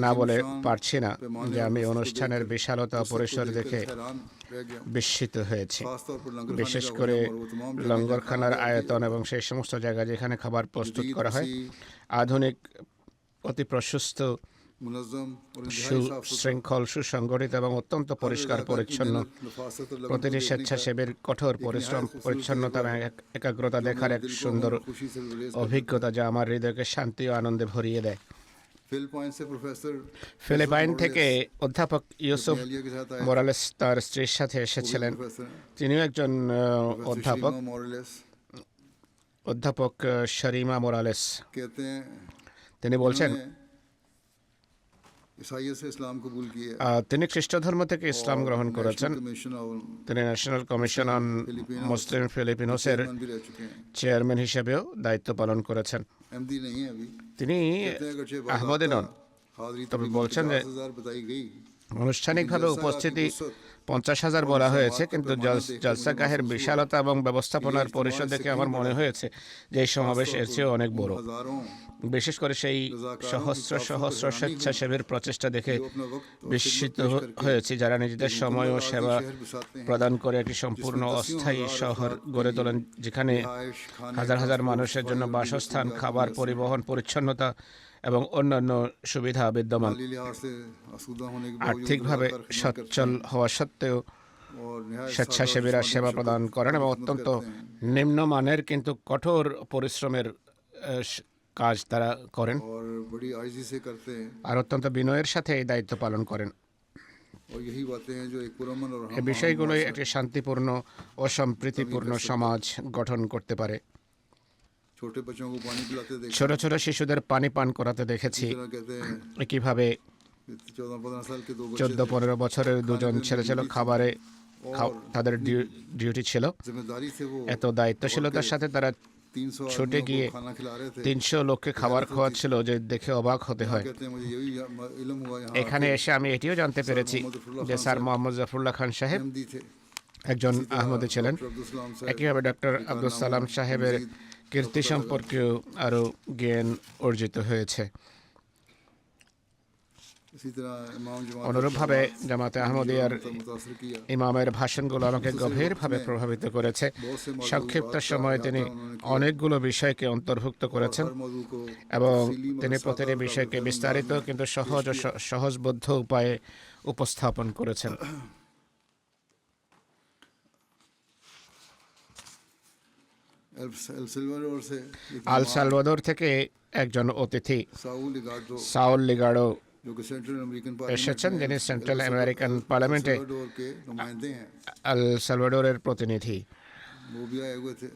না বলে
ज़ीमुशान
পারছি না
पैमाने
যে
और
আমি
वसत को
অনুষ্ঠানের
देखकर
বিশালতা ও
वसत को
পরিসর
देखकर
দেখে
हैरान रह गया।
বিস্মিত হয়েছি।
खासतौर पर लंगर खाने
বিশেষ
का
করে
वजह और वो तमाम जगह जहाँ
লঙ্গরখানার
खाना
আয়তন এবং সেই সমস্ত জায়গা যেখানে খাবার প্রস্তুত
जदीद,
করা হয়,
वसी,
আধুনিক, অতি প্রশস্ত,
मुनज़्ज़म और इंतहाई साफ सुथरा।
সুশৃঙ্খল, সুসংগঠিত এবং অত্যন্ত পরিষ্কার পরিচ্ছন্ন।
नफासत और लगन को
প্রতিটি
देखने का
স্বেচ্ছাসেবীর কঠোর পরিশ্রম, পরিচ্ছন্নতা এবং একাগ্রতা দেখার এক
दिल को
সুন্দর
खुशी से गुरेज कर
অভিজ্ঞতা যা আমার হৃদয়কে শান্তি ও আনন্দে ভরিয়ে দেয়।
फिलिपाइन से प्रोफेसर
ফিলিপাইন থেকে অধ্যাপক ইউসুফ
मेलिया के साथ आए,
মোরালেস তার স্ত্রীর সাথে
वो भी
এসেছিলেন।
प्रोफेसर हैं।
তিনিও একজন
प्रोफेसर
অধ্যাপক,
श्रीमा मोरेलेस
অধ্যাপক শরিমা মোরালেস।
कहते हैं
তিনি বলছেন,
उन्होंने ईसाइयत से इस्लाम कबूल किया
তিনি খ্রিস্ট ধর্ম থেকে ইসলাম গ্রহণ করেছেন।
नेशनल कमीशन और
তিনি ন্যাশনাল কমিশন অন মুসলিম ফিলিপিনোসের
चेयरमैन भी रह चुके हैं।
চেয়ারম্যান হিসেবেও দায়িত্ব পালন করেছেন।
एमडी नहीं है अभी,
তিনি
कहते हैं अगरचे
আহমদী নন,
हाजिरी
তবে
तकरीबन
বলছেন যে
50,000 बताई गई।
আনুষ্ঠানিকভাবে উপস্থিতি 50,000 বলা হয়েছে, কিন্তু জলসাগাহের বিশালতা এবং ব্যবস্থাপনার পরিসর দেখে আমার মনে হয়েছে যে এই সমাবেশ এর চেয়ে অনেক বড়।
हजारों
বিশেষ করে সেই সহস্র সহস্র স্বেচ্ছাসেবীর প্রচেষ্টা দেখে
जो अपना वक्त
বিস্মিত হয়েছি, যারা নিজেদের সময় ও সেবা
शहर बसाते हैं,
প্রদান করে একটি সম্পূর্ণ অস্থায়ী শহর গড়ে তোলেন, যেখানে
रिहाइश, खाने,
হাজার হাজার মানুষের জন্য বাসস্থান, খাবার, পরিবহন, পরিচ্ছন্নতা এবং অন্যান্য সুবিধা বিদ্যমান।
माली लिहाज से आसूदा होने के बावजूद
আর্থিকভাবে
लगातार खिदमत
সচ্ছল হওয়া সত্ত্বেও
और निहायत
স্বেচ্ছাসেবীরা
सादा और
সেবা
जिस्मानी
প্রদান করেন এবং
खिदमत
অত্যন্ত
करते हैं।
নিম্নমানের কিন্তু কঠোর পরিশ্রমের কাজ তারা করেন
और बड़ी आजिज़ी से करते हैं।
আর অত্যন্ত বিনয়ের সাথে এই দায়িত্ব পালন করেন।
और यही बातें हैं जो एक पुरअमन और
এই বিষয়গুলোই একটি শান্তিপূর্ণ ও সম্প্রীতিপূর্ণ সমাজ গঠন করতে পারে।
छोटे बच्चों को पानी पिलाते देखे,
ছোট ছোট শিশুদের পানি পান করাতে দেখেছি।
इस तरह कहते हैं
কিভাবে
14-15 साल के दो बच्चे
14-15 বছরের দুজন ছেলে ছিল, খাবারে তাদের ডিউটি ছিল।
जिम्मेदारी से वो
এত দায়িত্বশীলতার সাথে তারা
300
ছুটে
आदमियों
গিয়ে
को खाना खिला रहे थे।
300 লোককে খাবার খাওয়াচ্ছিল, যে দেখে অবাক হতে হয়।
कहते हैं मुझे यही इल्म हुआ यहाँ
এখানে এসে আমি এটিও জানতে পেরেছি যে স্যার মোহাম্মদ জাফরুল্লাহ খান সাহেব
एमडी थे।
একজন আহমদী ছিলেন।
डॉक्टर अब्दुल सलाम साहब
একইভাবে ডক্টর আব্দুল সালাম সাহেবের কীর্তি সম্পর্কেও আরও জ্ঞান অর্জিত হয়েছে।
इसी तरह इमाम जमात
অনুরূপভাবে জামাতে আহমদিয়ার
मुतासर किया।
ইমামের ভাষণগুলো আমাকে গভীরভাবে প্রভাবিত করেছে। সংক্ষিপ্ত সময়ে তিনি অনেকগুলো বিষয়কে অন্তর্ভুক্ত করেছেন
हर मौजू को
এবং তিনি প্রতিটি বিষয়কে বিস্তারিত কিন্তু সহজ ও সহজবোধ্য উপায়ে উপস্থাপন করেছেন।
एल साल्वाडोर से एक
আল সালভাদোর থেকে একজন অতিথি
साउल लिगाडो
সাউল লিগাড়ো
जो कि सेंट्रल अमेरिकन
এসেছেন,
पार्लियामेंट
যিনি সেন্ট্রাল আমেরিকান পার্লামেন্টে
साल्वाडोर के नुमाइंदे हैं,
আল সালভাদোরের প্রতিনিধি।
वो भी आए हुए थे।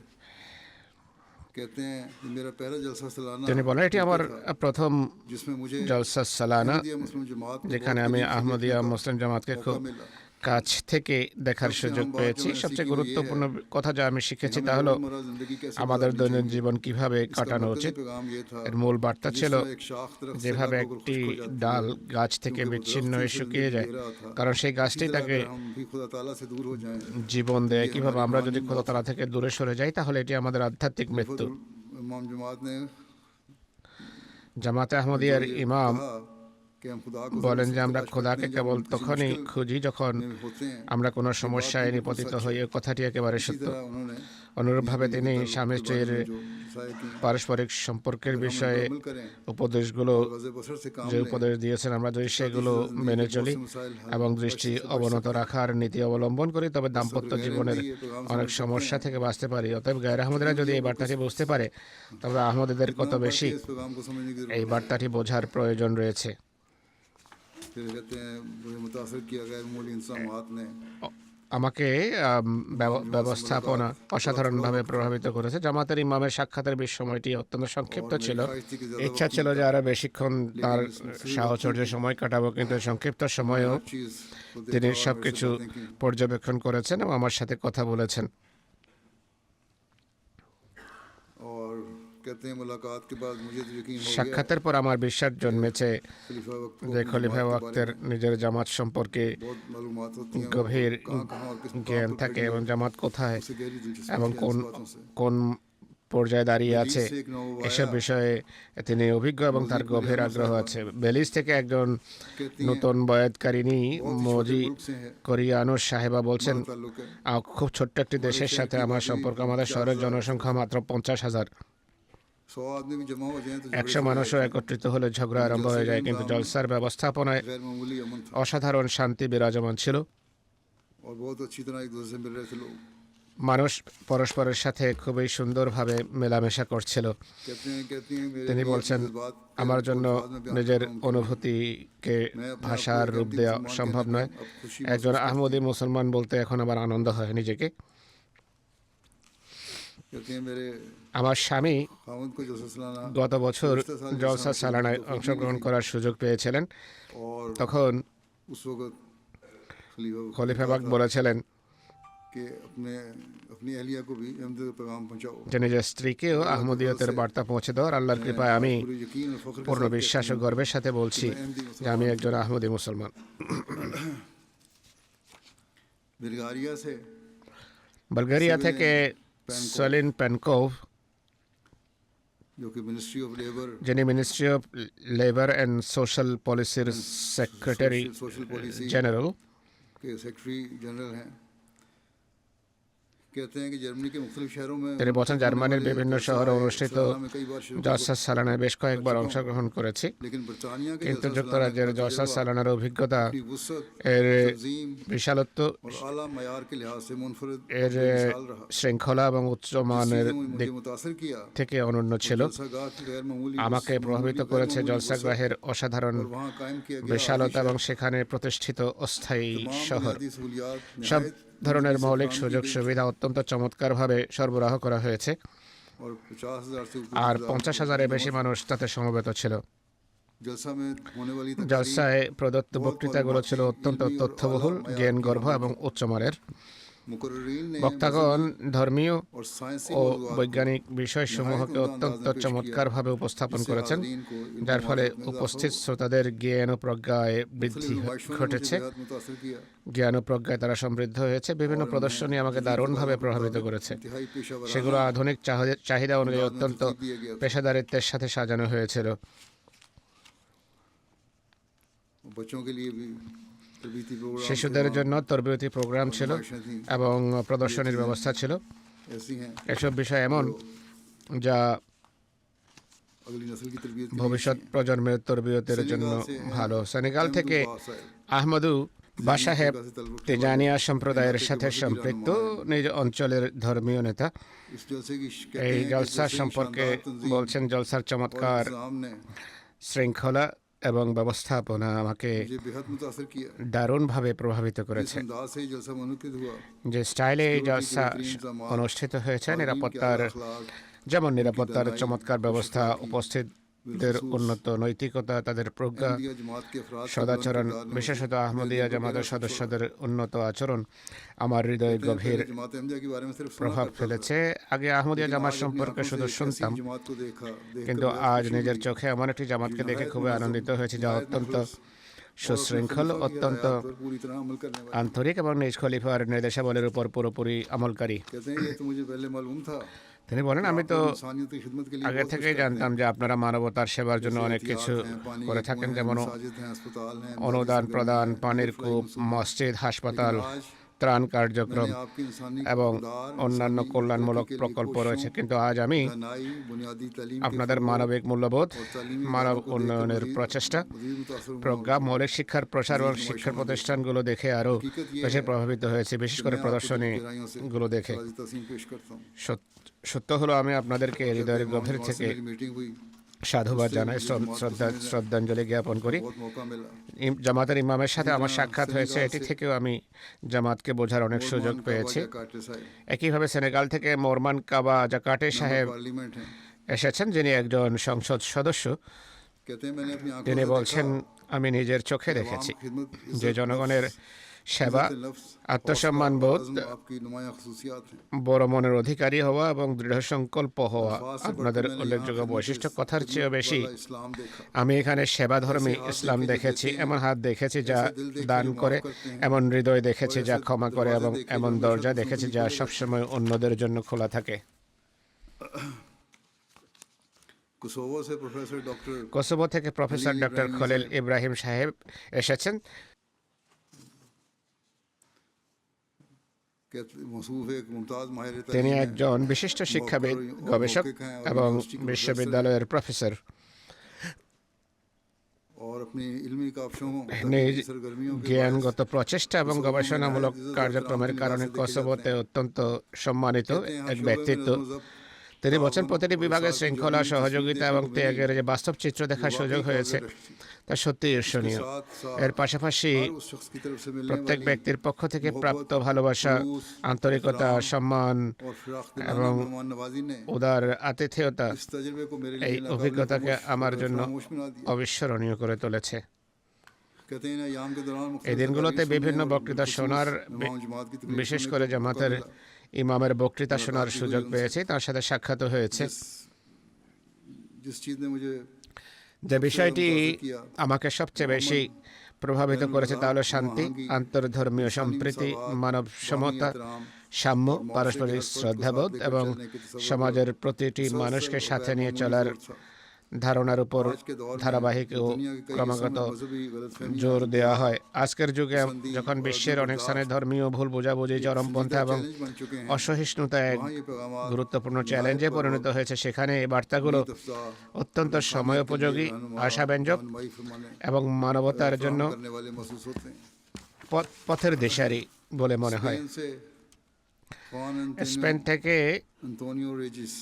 कहते हैं ये मेरा पहला जलसा सालाना
তিনি বলেন, এটি আমার প্রথম
जिसमें मुझे
জলসা সালানা,
अहमदिया मुस्लिम जमात को
যেখানে
बहुत
আমি
करीब से
আহমদিয়া
देखने का
মুসলিম জামাতকে
मौका
খুব
मिला।
কাছ থেকে দেখার সুযোগ পেয়েছি। সবচেয়ে গুরুত্বপূর্ণ কথা যা আমি শিখেছি তা হলো
रोजमर्रा जिंदगी कैसे
আমাদের
गुजारनी
দৈনন্দিন
चाहिए।
জীবন কিভাবে
इसका
কাটানো
मरकजी
উচিত।
पैगाम ये था
এর মূল বার্তা
जिस
ছিল,
तरह एक शाख दरख्त से
যেভাবে
लगभग
একটি
खुश्क हो जाती
ডাল
है,
গাছ থেকে
क्योंकि वो
বিচ্ছিন্ন
दरख्त
হয়ে
से
শুকিয়ে
जिंदगी
যায়,
दे रहा था।
কারণ সেই
इसी
গাছটি
तरह
তাকে
अगर हम भी खुदा ताला से दूर हो जाएं,
জীবন দেয়। কিভাবে আমরা যদি খোদা তাআলা থেকে দূরে সরে যাই, তাহলে এটি আমাদের আধ্যাত্মিক মৃত্যু।
इमाम जमात ने
জামাতে আহমদিয়ার ইমাম
कहा कि हम खुदा को
বলেন যে
जरूर
আমরা
तलाश
খোদাকে
करते हैं,
কেবল
जब हम किसी
তখনই
मुश्किल
খুঁজি যখন
में होते हैं।
আমরা কোনো সমস্যায় নিপতিত হই। এই কথাটি একেবারে
इसी
সত্য।
तरह উन्होंने
অনুরূপভাবে তিনি
जिंदगी के
স্বামী
तजुर्बे
স্ত্রীর
में जो साये की,
পারস্পরিক সম্পর্কের
अगर हम
বিষয়ে
अमल करें
উপদেশগুলো,
और वज़े बसर से काम
যে
लें,
উপদেশ দিয়েছেন, আমরা যদি সেগুলো মেনে চলি এবং দৃষ্টি অবনত রাখার নীতি অবলম্বন করি, তবে দাম্পত্য জীবনের অনেক সমস্যা থেকে বাঁচতে পারি। অতএব গায়ের আহমদীরা যদি এই বার্তাটি বুঝতে পারে, তবে আহমদীদের কত
इतना
বেশি
बढ़ के इस पैगाम को समझने की
এই
जरूरत है।
বার্তাটি বোঝার প্রয়োজন রয়েছে।
फिर कहते हैं मुझे मुतासर किया गैर मामूली इंसानात ने
আমাকে ব্যবস্থাপনা অসাধারণভাবে প্রভাবিত করেছে। জামাতের ইমামের সাক্ষাতের সময়টি অত্যন্ত সংক্ষিপ্ত ছিল। ইচ্ছা ছিল যে আরো বেশিক্ষণ তার সাহচর্যে সময় কাটাবো, কিন্তু সংক্ষিপ্ত সময়েও তিনি সবকিছু পর্যবেক্ষণ করেছেন এবং আমার সাথে কথা বলেছেন।
और कहते हैं मुलाकात के बाद मुझे तो यकीन हो गया
সাক্ষাতেের পর আমার বিশ্বাস জন্মেছে
खलीफा वक्त को
যে
अपनी
খলিফা
जमात के
ওয়াক্তের
बारे में
নিজের জামাত সম্পর্কে
बहुत मालूमात होती हैं
গভীর
कहाँ और किस
জ্ঞান
मुकाम पर
থাকে
खड़ी
এবং
है
জামাত কোথায়
उससे गहरी दिलचस्पी
এবং
है
কোন
इन बातों से
কোন পর্যায়ে দাঁড়িয়ে
बेलीज
আছে
से एक नौवाया
এসব বিষয়ে তিনি অভিজ্ঞ এবং তার গভীর আগ্রহ আছে। বেলিজ থেকে একজন
कहती हैं
নতুন বয়াতকারিনী
बहुत ही
মজি
छोटे मुल्क से है
কোরিয়ানো সাহেবা বলছেন,
हमारा ताल्लुक है
খুব ছোট্ট একটি দেশের সাথে আমার সম্পর্ক। আমাদের শহরের জনসংখ্যা মাত্র 50,000।
100 आदमी भी जमा हो जाएं तो
100 মানুষও একত্রিত হলে ঝগড়া আরম্ভ হয়ে যায়, কিন্তু জলসার ব্যবস্থাপনায়
गैर मामूली अमन था
অসাধারণ শান্তি বিরাজমান ছিল।
और बहुत अच्छी तरह एक दूसरे से मिल रहे थे लोग।
মানুষ পরস্পরের সাথে খুবই সুন্দরভাবে মেলামেশা করছিল।
कहती हैं मेरे
তিনি
लिए
বলছেন,
जज्बात
আমার জন্য
बाद में बयान
নিজের
करता हूं कि
অনুভূতিকে
मैं अपने
ভাষার
आप को एक
রূপ
अंतिम
দেওয়া
मुसलमान
সম্ভব
कहने
নয়।
का अब खुशी
একজন
महसूस
আহমদী মুসলমান বলতে এখন আমার আনন্দ হয় নিজেকে।
कहती हैं मेरे
আমার স্বামী
खामद को जलसा सालाना
গত বছর জলসা সালানায় অংশগ্রহণ করার সুযোগ পেয়েছিলেন।
और
তখন
उस वक्त
খলিফা বাগ বলেছিলেন
कि अपनी अहलिया को भी अहमद का पैगाम पहुंचाओ।
যে নিজের স্ত্রীকেও আহমদিয়তের বার্তা পৌঁছে দেওয়ার। আল্লাহর কৃপায় আমি
पूरे यकीन और फख्र के
পূর্ণ
साथ
বিশ্বাস ও গর্বের সাথে বলছি যে আমি একজন আহমদি মুসলমান।
बुल्गारिया से
বালগেরিয়া থেকে সলিন পেনকোভ,
जो कि मिनिस्ट्री ऑफ लेबर
যিনি ministry of labour and social পলিসির সেক্রেটারি
सोशल पॉलिसी
জেনারেল,
के सेक्रेटरी जनरल हैं, कहते हैं कि जर्मनी के मुख्तलिफ शहरों में
তিনি বলছেন জার্মানির বিভিন্ন শহরে অনুষ্ঠিত
सालाना में कई बार शिरकत
জলসা সালানায় বেশ কয়েকবার অংশগ্রহণ করেছি,
लेकिन बरतानिया के
কিন্তু
जलसा
যুক্তরাজ্যের
सालाना
জলসা সালানার অভিজ্ঞতা
की वुसअत
এর
तंजीम
বিশালত্ব,
और आला मयार के लिहाज से मुनफरद
এর
बेमिसाल रहा।
শৃঙ্খলা এবং উচ্চ মানের
चीज़ें मुझे
দিক
मुतासर किया
থেকে অনন্য ছিল।
जलसागाह की गैर मामूली
আমাকে প্রভাবিত করেছে জলসাগাহের অসাধারণ
और वहाँ कायम किया गया
বিশালতা এবং সেখানে প্রতিষ্ঠিত অস্থায়ী
तमाम
শহর।
बुनियादी सहूलियात
সব
निहायत
ধরনের মৌলিক সুযোগ সুবিধা অত্যন্ত চমৎকারভাবে সরবরাহ করা হয়েছে,
और 50,000 से ऊपर
আর
इंतजाम
50,000-এর বেশি মানুষ তাতে সমবেত ছিল।
जलसा में होने वाली तकरीर
জলসায় প্রদত্ত বক্তৃতাগুলো ছিল অত্যন্ত তথ্যবহুল, জ্ঞানগর্ভ এবং উচ্চমানের।
मुकर्रिरीन ने
বক্তাগণ ধর্মীয়
और साइंसी
ও
मौज़ूआत
বৈজ্ঞানিক বিষয়সমূহকে অত্যন্ত চমৎকারভাবে উপস্থাপন করেছেন, যার ফলে উপস্থিত শ্রোতাদের জ্ঞান ও প্রজ্ঞায় বৃদ্ধি ঘটেছে।
बेहद मुतासर किया।
জ্ঞান ও প্রজ্ঞায় তারা সমৃদ্ধ হয়েছে। বিভিন্ন প্রদর্শনী আমাকে দারুণভাবে প্রভাবিত করেছে।
इंतहाई पेशा
সেগুলো আধুনিক চাহিদা অনুযায়ী অত্যন্ত পেশাদারিত্বের সাথে সাজানো হয়েছিল।
बच्चों के लिए भी तरबीती प्रोग्राम
শিশুদের জন্য তরবিয়তি প্রোগ্রাম ছিল এবং প্রদর্শনীর ব্যবস্থা ছিল।
ऐसी हैं
এসব বিষয় এমন যা
अगली नस्ल की तरबियत के
ভবিষ্যৎ প্রজন্মের তরবিয়তের জন্য ভালো। সেনেগাল থেকে আহমদু বাসাহেব তেজানিয়া সম্প্রদায়ের সাথে সম্পৃক্ত, নিজ অঞ্চলের ধর্মীয় নেতা।
इस जलसे की
এই জলসার সম্পর্কে বলছেন, জলসার চমৎকার
ने
শৃঙ্খলা এবং ব্যবস্থাপনা আমাকে
मुझे बेहद मुतासर किया।
দারুণভাবে প্রভাবিত
इस
করেছে।
अंदाज से ही जलसा मुनक्किद हुआ।
যে স্টাইলে এই জলসা অনুষ্ঠিত হয়েছে, নিরাপত্তার যেমন নিরাপত্তার চমৎকার ব্যবস্থা, উপস্থিতদের উন্নত নৈতিকতা, তাদের প্রজ্ঞা,
अहमदिया जमात के अफराद के
সদাচরণ,
किरदार ने
বিশেষত আহমদিয়া জামাতের সদস্যদের উন্নত আচরণ আমার হৃদয়ে গভীর
जमात अहमदिया के बारे में सिर्फ सुना
প্রভাব
करता था।
ফেলেছে। আগে আহমদিয়া জামাত সম্পর্কে শুধু শুনতাম,
जमात को देखा
কিন্তু আজ নিজের চোখে এমন একটি জামাতকে দেখে খুবই আনন্দিত হয়েছে যা অত্যন্ত সুশৃঙ্খল, অত্যন্ত
पूरी तरह अमल करने वाला।
আন্তরিক এবং নিজ খলিফার নির্দেশাবলীর উপর পুরোপুরি আমলকারী।
कहते हैं ये तो मुझे पहले मालूम था।
তিনি বলেন, আমি তো
इंसानियत की खिदमत के लिए
আগে থেকেই জানতাম যে আপনারা মানবতার সেবার জন্য অনেক কিছু করে থাকেন, যেমন
मसाजिद हैं, अस्पताल हैं,
অনুদান প্রদান, পানির কূপ, মসজিদ, হাসপাতাল, ত্রাণ কার্যক্রম
आपकी इंसानी
এবং অন্যান্য কল্যাণমূলক প্রকল্প রয়েছে। কিন্তু আজ আমি
दानाई बुनियादी तालीम
আপনাদের মানবিক মূল্যবোধ, মানব উন্নয়নের প্রচেষ্টা,
मजीद मुतासर हुआ।
প্রজ্ঞা, মৌলিক শিক্ষার প্রসার এবং শিক্ষা প্রতিষ্ঠানগুলো দেখে আরও বেশি প্রভাবিত হয়েছে, বিশেষ করে প্রদর্শনীগুলো দেখে।
राजी तस्लीम पेश करता हूँ।
সত্য হলো আমি আপনাদেরকে হৃদয়ের গভীর থেকে
मेरी मीटिंग हुई
সাধুবাদ জানাই, শ্রদ্ধাঞ্জলি জ্ঞাপন করি।
बहुत मौका मिला
জামাতের ইমামের সাথে আমার সাক্ষাৎ হয়েছে, এটি থেকেও আমি জামাতকে বোঝার অনেক সুযোগ পেয়েছি।
काटे साहब
একইভাবে সেনেগাল থেকে মোরমান কাবা জাকাটে সাহেব
पार्लियामेंट हैं
এসেছেন, যিনি একজন সংসদ সদস্য।
कहते हैं मैंने अपनी आंखों
তিনি
से
বলছেন,
देखा
আমি নিজের চোখে দেখেছি
खिदमत
যে জনগণের সেবা,
नफ्स
আত্মসম্মান বোধ,
आपकी नुमाया खसूसियात हैं
বড় মনের অধিকারী হওয়া এবং দৃঢ় সংকল্প হওয়া আপনাদের উল্লেখযোগ্য বৈশিষ্ট্য। কথার চেয়েও বেশি
इस्लाम देखा
আমি এখানে সেবাধর্মী ইসলাম দেখেছি, এমন হাত দেখেছি যা দান করে, এমন হৃদয় দেখেছি যা ক্ষমা করে, এবং এমন দরজা দেখেছি যা সবসময় অন্যদের জন্য খোলা থাকে।
कोसोवो से प्रोफेसर डॉक्टर
কোসোভো থেকে প্রফেসর ডক্টর খলিল ইব্রাহিম সাহেব এসেছেন।
मसूफ एक मुमताज माहिर
তিনি একজন বিশিষ্ট শিক্ষাবিদ, গবেষক এবং বিশ্ববিদ্যালয়ের প্রফেসর।
और अपनी इल्मी काबशों
নিজ
सरगर्मियों के
জ্ঞানগত প্রচেষ্টা এবং গবেষণামূলক কার্যক্রমের কারণে কোসোভোতে অত্যন্ত সম্মানিত এক ব্যক্তিত্ব। তিনি বলছেন, প্রতিটি বিভাগের শৃঙ্খলা, সহযোগিতা এবং ত্যাগের যে বাস্তব চিত্র দেখার সুযোগ হয়েছে তা সত্যি ঈর্ষণীয়। এর পাশাপাশি
उस शख्स की तरफ से मिलने
প্রত্যেক ব্যক্তির পক্ষ থেকে প্রাপ্ত ভালোবাসা, আন্তরিকতা, সম্মান
और फिराक
এবং
मेहमान नवाजी ने
উদার আতিথেয়তা
इस तजुर्बे को मेरे
এই
लिए
অভিজ্ঞতাকে আমার জন্য
खामोश बना दिया
অবিস্মরণীয় করে তুলেছে।
कहते हैं याम के दौरान
এই দিনগুলোতে বিভিন্ন বক্তৃতা শোনার,
जमात की
বিশেষ করে জামাতের ইমামের বক্তৃতা শোনার সুযোগ পেয়েছি, তার সাথে সাক্ষাৎ হয়েছে।
जिस चीज ने मुझे
যে বিষয়টি আমাকে সবচেয়ে বেশি প্রভাবিত করেছে তা হলো শান্তি, আন্তর্ধর্মীয় সম্প্রীতি, মানব সমতা, সাম্য, পারস্পরিক শ্রদ্ধাবোধ এবং সমাজের প্রতিটি মানুষকে সাথে নিয়ে চলার ধারণার উপর ধারাবাহিক ও ক্রমাগত জোর দেওয়া হয়। আজকের যুগে যখন বিশ্বের অনেক স্থানে ধর্মীয় ভুল বোঝাবুঝি, চরমপন্থা এবং অসহিষ্ণুতা এক গুরুত্বপূর্ণ চ্যালেঞ্জে পরিণত হয়েছে, সেখানে এই বার্তাগুলো অত্যন্ত সময়োপযোগী, আশাব্যঞ্জক এবং মানবতার জন্য
करने वाले महसूस होते हैं
পথের দিশারি বলে মনে হয়।
से जुआन
স্পেন থেকে
एंटोनियो रेजिस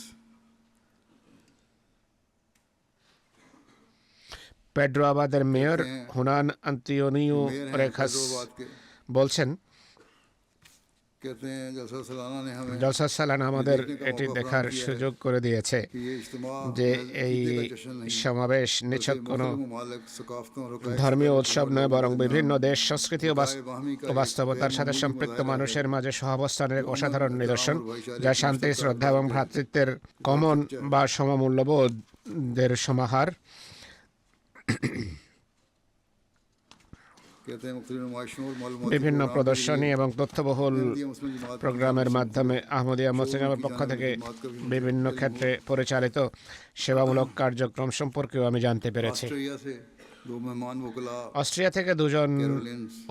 পেড্রো আবাদের মেয়র হুনান আন্তোনিও রেখাস
बात के
বলছেন,
कहते हैं जलसा सालाना ने हमें
জলসা সালানা আমাদের এটি দেখার সুযোগ করে দিয়েছে
कि ये इज्तिमा
যে এই সমাবেশ নিছক কোনো
मुमालिक सकाफतों और हक़ाइक़
ধর্মীয় উৎসব নয়, বরং বিভিন্ন দেশ, সংস্কৃতি ও বাস্তবতার সাথে সম্পৃক্ত মানুষের মাঝে সহাবস্থানের এক অসাধারণ নিদর্শন, যা শান্তি, শ্রদ্ধা এবং ভ্রাতৃত্বের কমন বা সমমূল্যবোধের সমাহার।
कहते हैं मुख्तलिफ नुमाइशों और मालूमाती
বিভিন্ন
प्रोग्राम
প্রদর্শনী এবং তথ্যবহুল
अहमदिया मुस्लिम जमात
প্রোগ্রামের মাধ্যমে আহমদিয়া মুসলিমের পক্ষ থেকে বিভিন্ন ক্ষেত্রে পরিচালিত সেবামূলক কার্যক্রম সম্পর্কেও আমি জানতে পেরেছি।
ऑस्ट्रिया से दो मेहमान वकला
অস্ট্রিয়া থেকে দুজন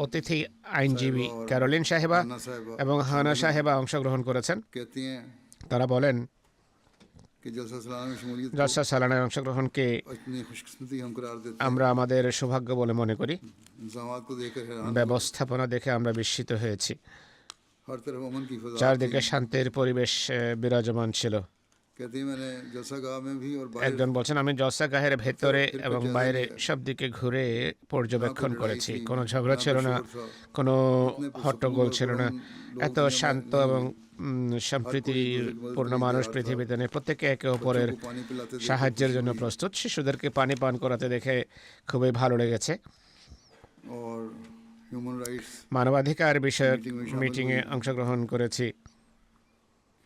অতিথি আইনজীবী, ক্যারোলিন সাহেবা
अन्ना साहिबा
এবং হানা সাহেবা অংশগ্রহণ করেছেন।
कहती हैं
তারা বলেন,
कि जलसा सालाना में शमूलियत को
জলসা সালানায় অংশগ্রহণকে
इतनी खुशकिस्मती हम करार देते
আমরা আমাদের সৌভাগ্য বলে মনে করি।
हैं इंतजामात को देखकर हैरान
ব্যবস্থাপনা দেখে আমরা বিস্মিত হয়েছি।
हर तरफ अमन की फजा
চারদিকে শান্তির পরিবেশ বিরাজমান ছিল।
कहती हैं मैंने जलसा गाह में भी और बाहर
একজন বলছেন, আমি জলসা গাহের ভেতরে এবং বাইরে সব দিকে ঘুরে পর্যবেক্ষণ করেছি। কোনো ঝগড়া ছিল না, কোনো হট্টগোল ছিল না। এত শান্ত এবং সম্প্রীতিপূর্ণ মানুষ পৃথিবীতে নেই। প্রত্যেকে একে অপরের
पानी पिलाते
সাহায্যের জন্য প্রস্তুত। শিশুদেরকে পানি পান করাতে দেখে খুবই ভালো লেগেছে।
और ह्यूमन राइट्स
মানবাধিকার বিষয়ক মিটিংয়ে অংশগ্রহণ করেছি।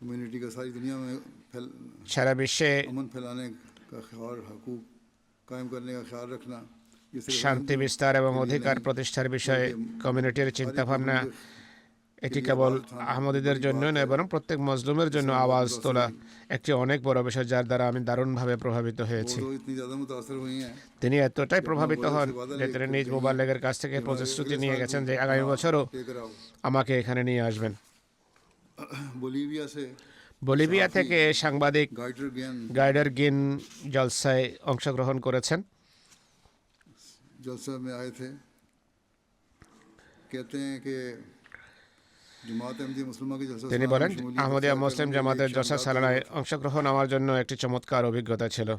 कम्युनिटी का सारी दुनिया में
সারা বিশ্বে
अमन फैलाने का ख्याल, हकूक कायम करने का ख्याल रखना, ये सिर्फ
শান্তি বিস্তার এবং অধিকার প্রতিষ্ঠার বিষয়ে কমিউনিটির চিন্তাভাবনা এটি কেবল আহমদীদের জন্য নয়, বরং প্রত্যেক মজলুমের জন্য আওয়াজ তোলা একটি অনেক বড় বিষয়, যার দ্বারা আমি দারুণভাবে প্রভাবিত হয়েছি।
वो इतनी ज़्यादा मुतासर हुई हैं
তিনি এতটাই প্রভাবিত হন যে তিনি নিজ মোবাল্লেগের কাছ থেকে প্রতিশ্রুতি নিয়ে গেছেন যে আগামী বছরও
लेकर आओ।
আমাকে এখানে নিয়ে আসবেন।
बोलीविया से
বলিভিয়া থেকে সাংবাদিক
गाइडर ज्ञान
গাইডার গিন জলসায় অংশগ্রহণ করেছেন।
जलसा में आए थे। कहते हैं कि जमात अहमदिया मुस्लिमा की जलसा
তিনি
सालाना
বলেন,
में शमूलियत
আহমদিয়া
अख्तियार
মুসলিম
करने में
জামাতের
एक
জলসা
शानदार
সালানায় অংশগ্রহণ আমার জন্য একটি চমৎকার অভিজ্ঞতা ছিল।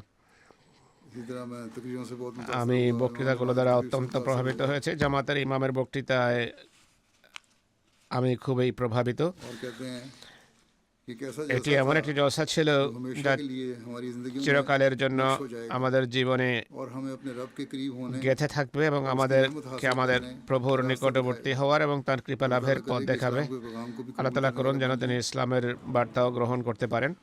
इसी तरह मैं तकरीरों से बहुत मुतासिर
আমি
हुआ।
বক্তৃতাগুলো দ্বারা অত্যন্ত প্রভাবিত হয়েছে। জামাতের ইমামের বক্তৃতায় আমি খুবই প্রভাবিত।
और कहते हैं कि कैसा
এটি
जलसा
এমন
था
একটি জলসা ছিল
जो
যা
हमेशा के लिए हमारी जिंदगी में
চিরকালের জন্য
नक्श हो जाएगा
আমাদের জীবনে
और हमें अपने रब के करीब होने
গেঁথে থাকবে এবং আমাদেরকে আমাদের প্রভুর নিকটবর্তী হওয়ার এবং তার কৃপা লাভের পথ দেখাবে।
इस्लाम के पैगाम को भी
আল্লাহ তাআলা করুন যেন তিনি ইসলামের বার্তাও গ্রহণ করতে পারেন,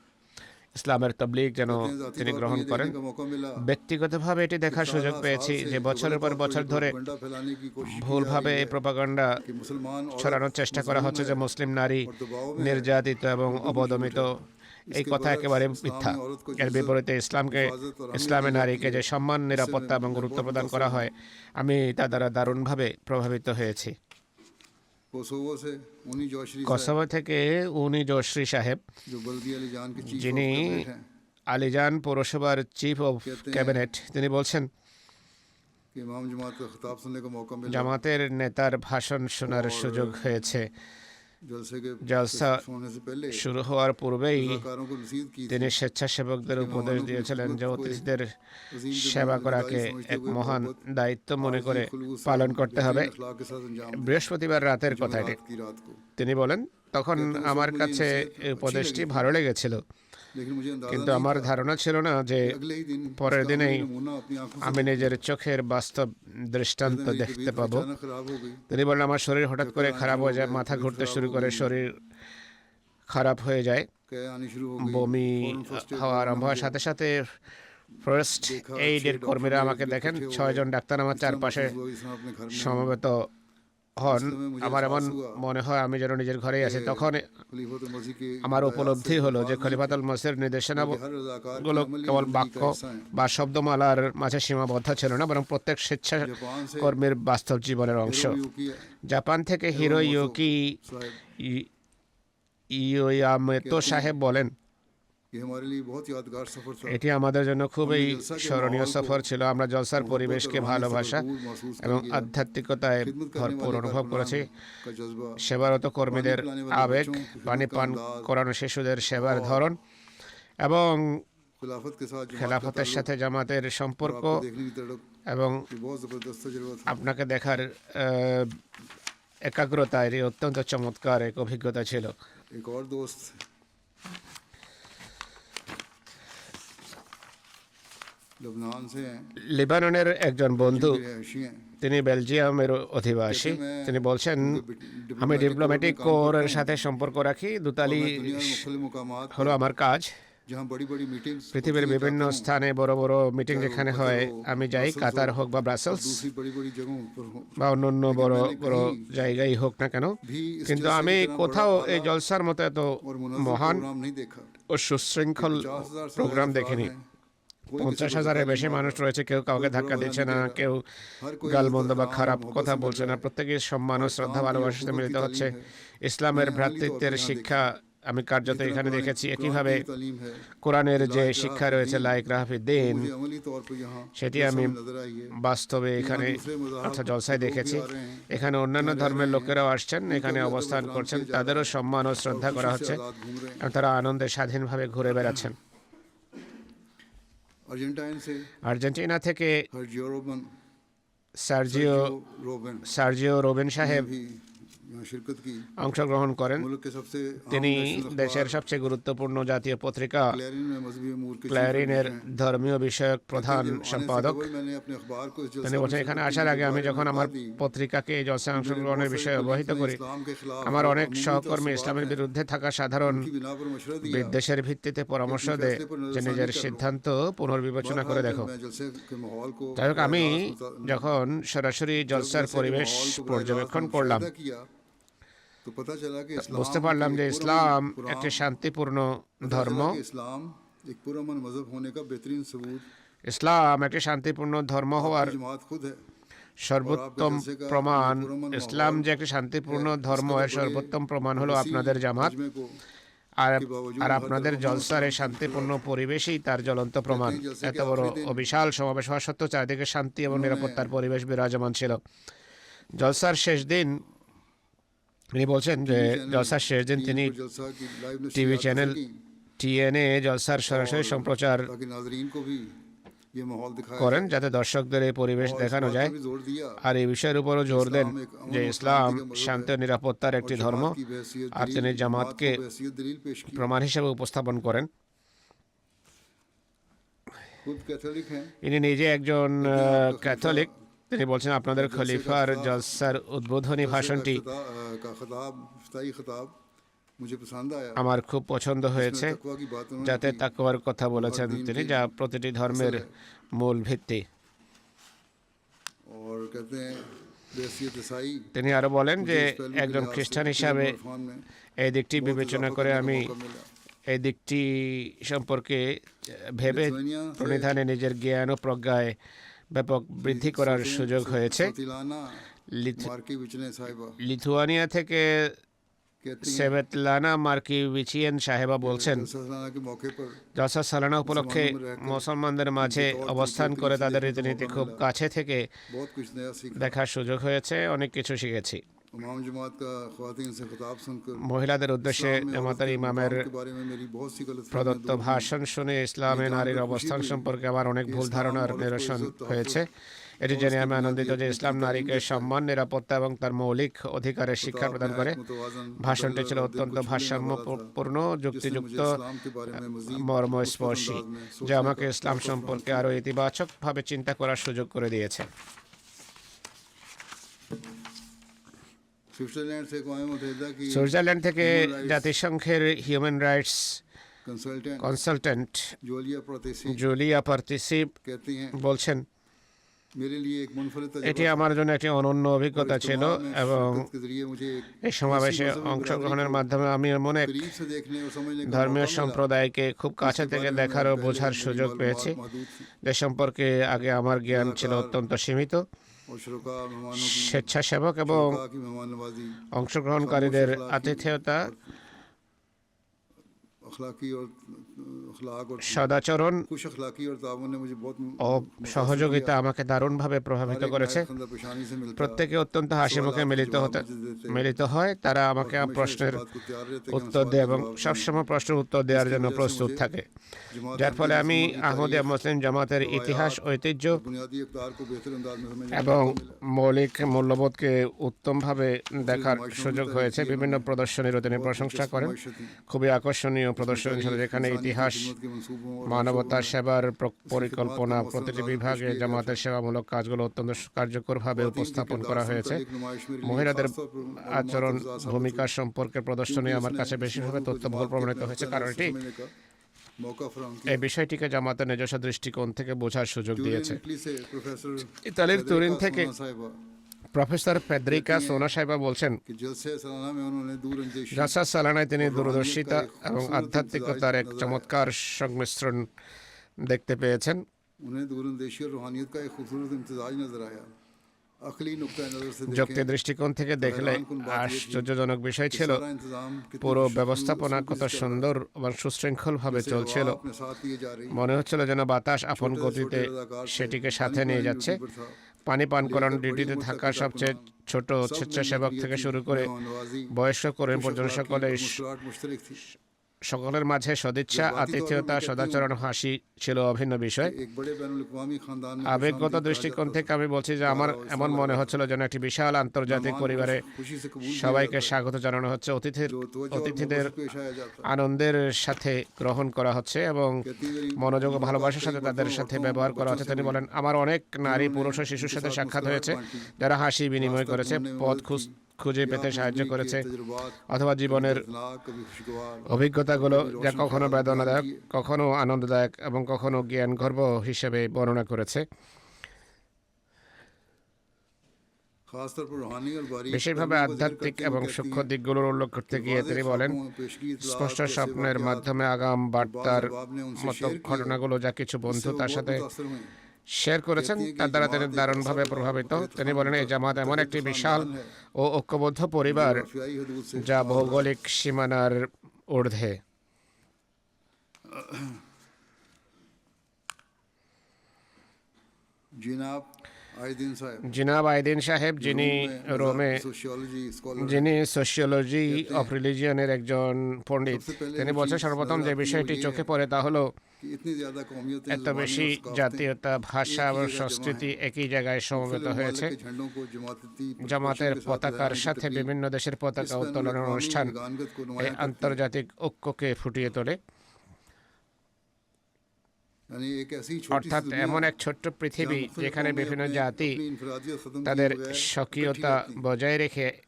ইসলামের তাবলীগ যেন তিনি গ্রহণ করেন।
का मौका मिला।
ব্যক্তিগতভাবে এটি দেখার সুযোগ পেয়েছি যে বছরের পর বছর ধরে
प्रोपेगेंडा फैलाने की कोशिश की जा
ভুলভাবে
रही
এই
है
প্রোপাগান্ডা
कि मुसलमान
ছড়ানোর চেষ্টা করা হচ্ছে যে মুসলিম নারী নির্যাতিত এবং অবদমিত। এই কথা একেবারে মিথ্যা। এর বিপরীতে ইসলামে নারীকে যে সম্মান, নিরাপত্তা এবং গুরুত্ব প্রদান করা হয়, আমি তা দ্বারা দারুণভাবে প্রভাবিত হয়েছি।
कोसोवो से उन्हीं जोशरी
কসোভো থেকে উনি জোশরী সাহেব,
जो बल्दी अली जान के चीफ
যিনি
ऑफ कैबिनेट हैं
আলিজান পৌরসভার চিফ অফ ক্যাবিনেট, তিনি বলছেন
कि इमाम जमात का खिताब सुनने का मौका मिला।
জামাতের নেতার ভাষণ শোনার সুযোগ হয়েছে।
जलसे के
জলসা
होने से पहले
শুরু হওয়ার পূর্বেই
रज़ाकारों को नसीहत की थी।
তিনি স্বেচ্ছাসেবকদের উপদেশ দিয়েছিলেন যে অতিথিদের সেবা করাকে এক মহান দায়িত্ব মনে করে পালন করতে হবে।
अखलाक के साथ अंजाम दें।
বৃহস্পতিবার রাতের কথা এটি।
रात की रात को
তিনি বলেন, তখন আমার কাছে এই উপদেশটি ভালো লেগেছিল,
लेकिन मुझे अंदाजा
কিন্তু
नहीं
আমার
था
ধারণা ছিল না যে
कि अगले ही दिन
পরের
इसका
দিনেই
नमूना अपनी आंखों से
আমি নিজের চোখের বাস্তব দৃষ্টান্ত
मेरी
দেখতে
तबीयत
পাবো।
अचानक खराब हो गई।
তিনি বললেন, আমার শরীর হঠাৎ করে খারাপ হয়ে যায়, মাথা ঘুরতে শুরু করে, শরীর খারাপ হয়ে যায়,
कह आनी शुरू हो गई।
বমি
फौरन फर्स्ट एड
হওয়া আরম্ভ হওয়ার সাথে সাথে ফার্স্ট এইডের কর্মীরা আমাকে দেখেন, 6 জন ডাক্তার আমার চারপাশে
अपने घर में
সমবেত হন। আমার এমন মনে হয় আমি যেন নিজের ঘরেই আছি। তখন
खलीफतुल मसीह के
আমার উপলব্ধি হলো যে খলিফাতুল মসির নির্দেশনাগুলো
हर रज़ाकार
কেবল বাক্য বা শব্দমালার মাঝে সীমাবদ্ধ ছিল না, বরং প্রত্যেক
जापान से
কর্মীর বাস্তব জীবনের অংশ।
यूकी
জাপান থেকে হিরো ইউকি
साहब
ইয়োয়ামেতো সাহেব বলেন,
ये हमारे लिए बहुत यादगार सफर था।
এটি আমাদের জন্য খুবই স্মরণীয় সফর ছিল। আমরা জলসার পরিবেশকে ভালোবাসা এবং আধ্যাত্মিকতায় ভরপুর অনুভব করেছি।
का जज्बा,
সেবারত কর্মীদের আবেগ, পানি পান করানো শিশুদের সেবার ধরন এবং
खिलाफत के साथ जमात का
খেলাফতের সাথে জামাতের সম্পর্ক
ताल्लुक, देखने की तड़प,
এবং
ये बहुत ज़बरदस्त तजुर्बा था।
আপনাকে দেখার একাগ্রতা, এটি অত্যন্ত চমৎকার এক অভিজ্ঞতা ছিল।
एक और दोस्त लबनान से हैं,
লেবাননের একজন বন্ধু,
रिहायशी हैं।
তিনি বেলজিয়ামের অধিবাসী। তিনি বলছেন, আমি ডিপ্লোম্যাটিক কোরের সাথে সম্পর্ক রাখি। দুতালি
मैं दुनिया में मुख्तलिफ मुकामात
হলো আমার কাজ।
जहाँ बड़ी बड़ी मीटिंग्स
পৃথিবীর বিভিন্ন স্থানে বড় বড় মিটিং যেখানে হয় আমি যাই, কাতার হোক বা ব্রাসেলস
दूसरी बड़ी बड़ी जगहों पर हो,
বা অন্যান্য বড় বড় জায়গায় হোক না কেন,
भी इस
কিন্তু
जलसे
আমি
की तरह
কোথাও
बड़ा
এই জলসার মতো এত
और मुनज़्ज़म
মহান
प्रोग्राम नहीं देखा।
ও সুশৃঙ্খল
50,000 से
প্রোগ্রাম
ज़्यादा
দেখিনি।
अफराद हैं। कोई
50,000-এর বেশি মানুষ রয়েছে, কেউ কাউকে ধাক্কা দিচ্ছে না, কেউ গালমন্দ বা খারাপ কথা বলছে না, প্রত্যেকেই সম্মান ও শ্রদ্ধা ভালোবাসাতে মিলিত হচ্ছে। ইসলামের ভ্রাতৃত্বের শিক্ষা আমি কার্যত এখানে দেখেছি। একইভাবে
तालीम है,
কোরআনের যে শিক্ষা রয়েছে লাইক রাহাফিদ্দিন,
मुझे अमली तौर पर यहाँ
সেটি আমি
नजर आई है।
বাস্তবে এখানে অর্থাৎ জলসায় দেখেছি। এখানে অন্যান্য ধর্মের লোকেরাও আসছেন, এখানে অবস্থান করছেন, তাদেরও সম্মান ও শ্রদ্ধা করা হচ্ছে
आज़ाद घूम रहे हैं।
এবং তারা আনন্দে স্বাধীনভাবে ঘুরে বেড়াচ্ছেন।
अर्जेंटाइन से
আর্জেন্টিনা থেকে
हर्जियो रोबन रोबन
সার্জিও রোবেন সাহেব
भी यहाँ शिरकत की।
অংশগ্রহণ করেন।
मुल्क के सबसे
তিনি দেশের সবচেয়ে গুরুত্বপূর্ণ জাতীয় পত্রিকা
क्लैरिन में मजहबी अमूर के
ক্লারিনের ধর্মীয় বিষয়ক প্রধান সম্পাদক।
मैंने अपने अखबार को इस
তিনি বলছেন, এখানে আসার আগে আমি যখন আমার পত্রিকাকে এই জলসায় অংশগ্রহণের বিষয়ে অবহিত করি,
इस्लाम के खिलाफ
আমার অনেক সহকর্মী ইসলামের বিরুদ্ধে থাকা সাধারণ
की बिना पर मशवरा दिया।
বিদ্বেষের ভিত্তিতে পরামর্শ দেয় যে নিজের সিদ্ধান্ত পুনর্বিবেচনা করে দেখো।
मैं जलसे के माहौल को
যাই হোক, আমি যখন সরাসরি জলসার পরিবেশ পর্যবেক্ষণ করলাম,
किया तो पता चला कि
বুঝতে পারলাম যে ইসলাম একটি শান্তিপূর্ণ ধর্ম।
इस्लाम एक पुरअमन मजहब होने का बेहतरीन सबूत
ইসলাম একটি শান্তিপূর্ণ ধর্ম হওয়ার
जमात खुद है।
সর্বোত্তম প্রমাণ, ইসলাম যে একটি শান্তিপূর্ণ ধর্ম এর সর্বোত্তম প্রমাণ হলো আপনাদের জামাত,
मजमे को
আর আপনাদের জলসার এই শান্তিপূর্ণ পরিবেশই তার জ্বলন্ত প্রমাণ। এত বড় ও বিশাল সমাবেশ হওয়া সত্ত্বেও চারিদিকে শান্তি এবং নিরাপত্তার পরিবেশ বিরাজমান ছিল। জলসার শেষ দিন তিনি বলছেন যে জলসার শেষ দিন তিনি
जलसा की लाइव
টিভি চ্যানেল টিএনএ জলসার সরাসরি সম্প্রচার
ताकि नाजरीन को भी ये माहौल दिखाया
করেন
जाए
যাতে দর্শকদের এই পরিবেশ
और इस
দেখানো
बात
যায়।
पर भी जोर दिया
আর এই বিষয়ের উপরও জোর দেন
इस्लाम एक अमन
যে
और
ইসলাম
सलामती का मजहब
শান্তি
है
ও নিরাপত্তার
और
একটি ধর্ম।
जमात की बहैसियत
আর তিনি
दलील जमात
জামাতকে
को बहैसियत दलील पेश की
প্রমাণ হিসেবে উপস্থাপন করেন।
खुद कैथोलिक हैं
ইনি নিজে একজন
कहते हैं आपका
ক্যাথলিক। তিনি বলছেন আপনাদের
जलसे का
খলিফার
इफ्तिताह-
জলসার উদ্বোধনী
जलसे
ভাষণটি
का खिताब इफ्तिताई खिताब मुझे पसंद आया
আমার খুব পছন্দ হয়েছে,
इसमें तकवा की बात उन्होंने
যাতে
की
তাকওয়ার কথা বলেছেন তিনি, যা প্রতিটি ধর্মের মূল ভিত্তি।
और कहते हैं बहैसियत ईसाई
তিনি আরো বলেন যে
मुझे इस पहलू के
একজন
लिहाज से
খ্রিস্টান
इल्म
হিসাবে
और इरफान में
এই দিকটি
बहुत
বিবেচনা
इजाफा
করে
करने का
আমি
मौका मिला।
এই দিকটি সম্পর্কে ভেবে
लिथुआनिया से
প্রণিধানে নিজের জ্ঞান ও প্রজ্ঞায় ব্যাপক বৃদ্ধি করার সুযোগ হয়েছে।
सतिलाना
লিথু-
मार्की विचने साहिबा
লিথুয়ানিয়া থেকে
कहती हैं
সেভেতলানা মার্কিভিচিয়েন সাহেবা বলছেন,
सतिलाना के मौके पर
জলসা সালানা উপলক্ষে মুসলমানদের মাঝে অবস্থান করে তাদের রীতিনীতি খুব কাছে থেকে
बहुत कुछ नया सीखा।
দেখার সুযোগ হয়েছে, অনেক কিছু শিখেছি।
इमाम जमात का ख्वातीन से खिताब सुनकर
মহিলাদের উদ্দেশ্যে
इस्लाम में औरत
জামাতের
के
ইমামের
मुकाम के बारे में मेरी बहुत सी गलतफहमियां
প্রদত্ত
दूर हुईं।
ভাষণ শুনে ইসলামে নারীর অবস্থান সম্পর্কে আমার অনেক ভুল ধারণার নিরসন হয়েছে। এটি জেনে আমি আনন্দিত যে ইসলাম নারীকে সম্মান, নিরাপত্তা এবং তার মৌলিক অধিকারের শিক্ষা প্রদান করে। ভাষণটি ছিল অত্যন্ত ভারসাম্যপূর্ণ, যুক্তিযুক্ত, মর্মস্পর্শী, যা আমাকে ইসলাম সম্পর্কে আরও ইতিবাচকভাবে চিন্তা করার সুযোগ করে দিয়েছে।
स्विट्जरलैंड से अक़वाम मुत्तहिदा की
সুইজারল্যান্ড থেকে জাতিসংঘের human rights
consultant
consultant
Julia प्रोतेसी
জুলিয়া পার্টিসিপ
कहती हैं
বলছেন,
मेरे लिए एक मुनफरिद
এটি
तजुर्बा
আমার জন্য একটি অনন্য অভিজ্ঞতা ছিল এবং
शिरकत के जरिए मुझे एक
এই সমাবেশে অংশগ্রহণের মাধ্যমে আমি এমন এক
करीब से देखने और समझने का
ধর্মীয়
मौका मिला,
সম্প্রদায়কে খুব কাছে
जिसके
থেকে
बारे में
দেখার ও
पहले
বোঝার
मेरी
সুযোগ
मालूमात
পেয়েছি,
महदूद थी।
যে সম্পর্কে আগে আমার জ্ঞান ছিল অত্যন্ত সীমিত।
और शुरका मेहमानों की
স্বেচ্ছাসেবক এবং
शुरका की मेहमान नवाजी
অংশগ্রহণকারীদের আতিথেয়তা,
अखलाकी और अखलाक और
সদাচরণ
खुश अखलाकी और ताउन ने मुझे बहुत
ও সহযোগিতা আমাকে দারুণভাবে প্রভাবিত করেছে।
खंदा पेशानी से मिलता
প্রত্যেকে অত্যন্ত হাসি মুখে মিলিত হয়, তারা আমাকে
हमेशा इस
প্রশ্নের
बात को तैयार रहते कि हम
উত্তর
सवाल
দেয়
के
এবং
जवाब
সবসময় প্রশ্নের উত্তর দেওয়ার জন্য প্রস্তুত থাকে, যার ফলে আমি আহমদিয়া মুসলিম জামাতের ইতিহাস, ঐতিহ্য
बुनियादी इक़्तिदार को बेहतर अंदाज में समझने का
এবং
मौका मिला।
মৌলিক মূল্যবোধকে উত্তমভাবে দেখার সুযোগ হয়েছে। বিভিন্ন প্রদর্শনীরও তিনি প্রশংসা করেন, খুবই আকর্ষণীয় প্রদর্শনী ছিল যেখানে ইতিহাস,
खिदमत के मंसूबों और
মানবতার সেবার পরিকল্পনা, প্রতিটি বিভাগে জামাতের সেবামূলক কাজগুলো অত্যন্ত কার্যকরভাবে উপস্থাপন করা হয়েছে। মহিলাদের আচরণ, ভূমিকা সম্পর্কে প্রদর্শনী আমার কাছে বেশিরভাবে তথ্যবহুল প্রমাণিত হয়েছে, কারণ এটি এই বিষয়টিকে জামাতের নিজস্ব দৃষ্টিকোণ থেকে বোঝার সুযোগ দিয়েছে। ইতালির তুরিন থেকে প্রফেসর ফেদরিকা সোনা সাহেবা বলছেন, জালসা সালানায় তিনি দূরদর্শিতা এবং আধ্যাত্মিকতার এক চমৎকার সংমিশ্রণ দেখতে পেয়েছেন। যুক্তি দৃষ্টিকোণ থেকে দেখলে আশ্চর্যজনক বিষয় ছিল পুরো ব্যবস্থাপনা কত সুন্দর এবং সুশৃঙ্খলভাবে চলছিল। মনে হচ্ছিল যেন বাতাস আপন গতিতে সেটিকে সাথে নিয়ে যাচ্ছে। পানি পান করানো, ডিউটিতে থাকা সবচেয়ে ছোট স্বেচ্ছাসেবক থেকে শুরু করে বয়স্ক কর্মী পর্যন্ত সকলের মাঝে সদিচ্ছা, আতিথেয়তা, সদাচরণ, হাসি ছিল অভিন্ন বিষয়। আবেগগত দৃষ্টিকোণ থেকে আমি বলছি যে আমার এমন মনে হচ্ছিল যেন একটি বিশাল আন্তর্জাতিক পরিবারে সবাইকে স্বাগত জানানো হচ্ছে, অতিথিদের আনন্দের সাথে গ্রহণ করা হচ্ছে এবং মনোযোগ ও ভালোবাসার সাথে তাদের সাথে ব্যবহার করা হচ্ছে। তিনি বলেন, আমার অনেক নারী, পুরুষ ও শিশুর সাথে সাক্ষাৎ হয়েছে যারা হাসি বিনিময় করেছে, পথ খুঁজে পেতে সাহায্য করেছে, অথবা জীবনের অভিজ্ঞতাগুলো যা কখনো বেদনাদায়ক, কখনো আনন্দদায়ক এবং কখনো জ্ঞানগর্ভ হিসেবে বর্ণনা করেছে। বিশেষভাবে আধ্যাত্মিক এবং সূক্ষ্ম দিকগুলোর উল্লেখ করতে গিয়ে তিনি বলেন, স্পষ্ট স্বপ্নের মাধ্যমে আগাম বার্তার মতো ঘটনাগুলো যা কিছু বন্ধু তার সাথে শেয়ার করেছেন তার দ্বারা তিনি দারুণভাবে প্রভাবিত। তিনি বলেন, এই জামাত এমন একটি বিশাল ও ঐক্যবদ্ধ পরিবার যা ভৌগোলিক সীমানার ঊর্ধ্বে।
आइदिन साहब
জিনাব আইদিন সাহেব, যিনি রোমে
सोशियोलॉजी स्कॉलर
যিনি সোশিওলজি অফ রিলিজিয়নের একজন পণ্ডিত,
सबसे पहले
তিনি
जो
বলছেন
चीज़
সর্বপ্রথম
नजर
যে
आती है
বিষয়টি
वो ये
চোখে
है
পড়ে তা হলো
कि इतनी ज़्यादा कौमियतें
এত
ज़ुबानें
বেশি
और सकाफ़तें
জাতীয়তা, ভাষা
एक ही
এবং
जगह जमा
সংস্কৃতি
हैं।
একই জায়গায় সমবেত
मुख्तलिफ
হয়েছে।
ममालिक के झंडों को जमाती
জামাতের
के साथ
পতাকার
लहराने की
সাথে
तकरीब
বিভিন্ন দেশের
इस
পতাকা
बैनुल
উত্তোলনের
अक़वामी
অনুষ্ঠান
यगानत को
এই
नुमायां करती है।
আন্তর্জাতিক ঐক্যকে ফুটিয়ে তোলে।
यानी एक ऐसी छोटी सी
অর্থাৎ
दुनिया
এমন এক ছোট্ট
जहाँ
পৃথিবী
मुख्तलिफ
যেখানে
कौमें
বিভিন্ন
अपने
জাতি
अपनी इनफरादियत ख़त्म किए
তাদের
बगैर इकट्ठी
স্বকীয়তা
रहती हैं।
বজায় রেখে
कहते हैं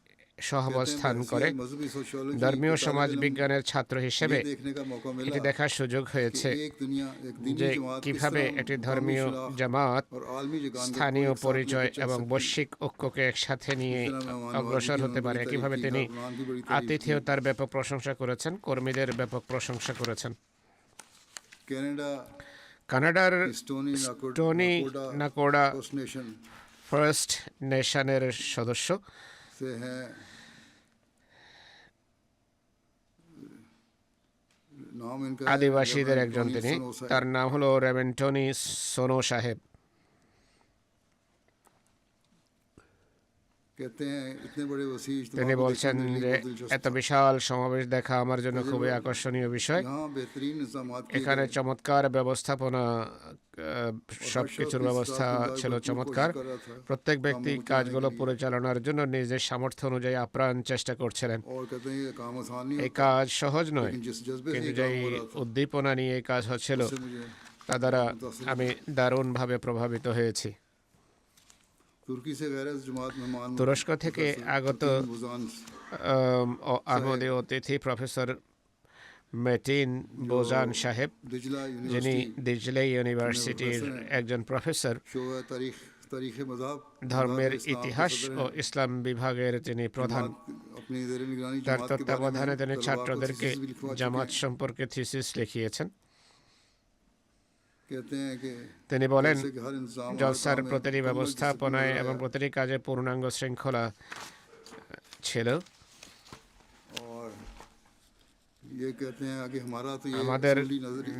সহাবস্থান করে।
बहसीत मजहबी सोशियोलॉजी
ধর্মীয়
के
সমাজ
तालिब इल्म
বিজ্ঞানের ছাত্র হিসেবে
ये देखने का मौका
এটি
मिला
দেখার সুযোগ
कि
হয়েছে
एक दुनिया एक दीनी
যে
जमात किस
কিভাবে
तरह
একটি
कौमी
ধর্মীয়
शनाख्त
জামাত
और आलमी यगानत को
স্থানীয়
एक साथ
পরিচয়
लेकर चल
এবং
सकती है।
বৈশ্বিক ঐক্যকে একসাথে নিয়ে
इस तरह मेहमान
অগ্রসর
नवाजी की
হতে
उन्होंने
পারে।
बड़ी
একইভাবে
तारीफ की,
তিনি
कारकुनान की बड़ी तारीफ की।
আতিথেয়তার ব্যাপক প্রশংসা করেছেন, কর্মীদের ব্যাপক প্রশংসা করেছেন।
कनाडा
কানাডার
Stoney
Stoney Nakoda
First Nation
First নেশনের সদস্য।
से हैं। नाम इनका है
আদিবাসীদের
रेवरेंड
একজন
टोनी
তিনি,
सनो साहब।
তার নাম হলো রেভেন্টনি সোনো সাহেব।
कहते हैं इतने बड़े वसी इज्तिमा
তিনি
को
বলছেন
देखने के
যে
लिए बहुत दिलचस्प
এত
था।
বিশাল সমাবেশ দেখা আমার জন্য খুবই আকর্ষণীয় বিষয়।
यहाँ बेहतरीन इंतजामात किए
এখানে
गए।
চমৎকার ব্যবস্থাপনা, সব কিছুর ব্যবস্থা ছিল চমৎকার। প্রত্যেক ব্যক্তি কাজগুলো পরিচালনার জন্য নিজের সামর্থ্য অনুযায়ী আপ্রাণ চেষ্টা করছিলেন।
और कहते हैं ये काम आसान नहीं
এই
होता,
কাজ সহজ নয়,
लेकिन जिस जज्बे से
কিন্তু
ये
যেই
काम हो रहा था
উদ্দীপনা নিয়ে এই কাজ হচ্ছিল
उससे मुझे
তা দ্বারা আমি দারুণভাবে প্রভাবিত হয়েছি।
तुर्की से गैर जमात मेहमान
তুরস্ক থেকে আগত
बुजान
আহমদী অতিথি প্রফেসর মেটিন বোজান সাহেব,
दिजला
যিনি
यूनिवर्सिटी
দিজলে ইউনিভার্সিটির একজন প্রফেসর,
शोबा तारीख मज़हब
ধর্মের ইতিহাস ও ইসলাম বিভাগের তিনি প্রধান।
अपनी ज़ेर निगरानी
তার
जमात के बारे
তত্ত্বাবধানে
में
তিনি
तलबा को
ছাত্রদেরকে
थीसिस भी लिखवा चुके
জামাত
हैं।
সম্পর্কে থিসিস লিখিয়েছেন।
कहते हैं कि
তিনি বলেন
जैसे कि हर इंतजाम
জলসার প্রতিটি ব্যবস্থাপনায় এবং প্রতিটি কাজে পূর্ণাঙ্গ শৃঙ্খলা ছিল।
और ये कहते हैं कि हमारा तो ये
আমাদের
असूली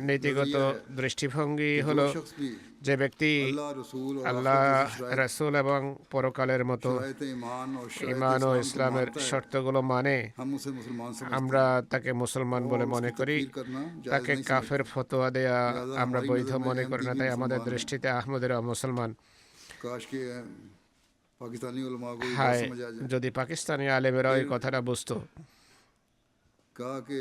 নীতিগত
नजरिया है
দৃষ্টিভঙ্গি
कि
হলো
जो शख्स भी
যে ব্যক্তি
अल्लाह रसूल और
আল্লাহ,
आखिरत की
রাসূল এবং পরকালের মতো
शराइत ईमान और शराइत
ঈমান ও
इस्लाम को
ইসলামের
मानता है,
শর্তগুলো মানে
हम उसे मुसलमान समझते
আমরা তাকে মুসলমান বলে মনে করি।
हैं। करना जायज़
তাকে
नहीं
কাফের ফতোয়া দেয়া আমরা
हमारी
বৈধ
नज़र में
মনে করি না। তাই
अहमदी
আমাদের
मुसलमान
দৃষ্টিতে আহমদেরা মুসলমান।
समझते। काश के पाकिस्तानी उलमा को ये बात
হায়,
समझ आ जाए।
যদি पाकिस्तानी আলেমেরাও এই কথাটা বুঝতো।
कहा कि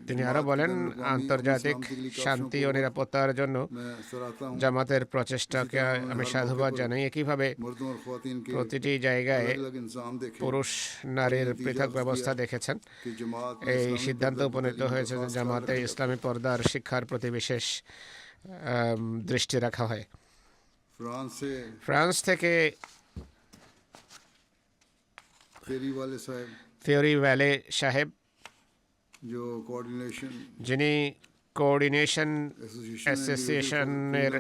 তিনি
जमात
আরো
की
বলেন,
बैनुल-अक़वामी
আন্তর্জাতিক
अपनी सलामती के लिए
শান্তি ও
काफिलों को
নিরাপত্তার জন্য
मैं सराहता हूँ।
জামাতের প্রচেষ্টাকে আমি সাধুবাদ জানাই। একইভাবে
मर्दों और ख्वातीन के
প্রতিটি জায়গায়
अलग-अलग इंतजाम देखे
পুরুষ নারীর পৃথক ব্যবস্থা দেখেছেন।
कि जमात में
এই
इस्लामी
সিদ্ধান্ত
पर्दा
উপনীত
तालीम का
হয়েছে যে
खास
জামাতে
ख्याल रखा
ইসলামী পর্দার শিক্ষার প্রতি বিশেষ দৃষ্টি রাখা হয়।
फ्रांस से
ফ্রান্স থেকে
फेरी वाले साहब
ফিওরি ভ্যালে সাহেব,
जो कोऑर्डिनेशन
যিনি কোঅর্ডিনেশন অ্যাসোসিয়েশনের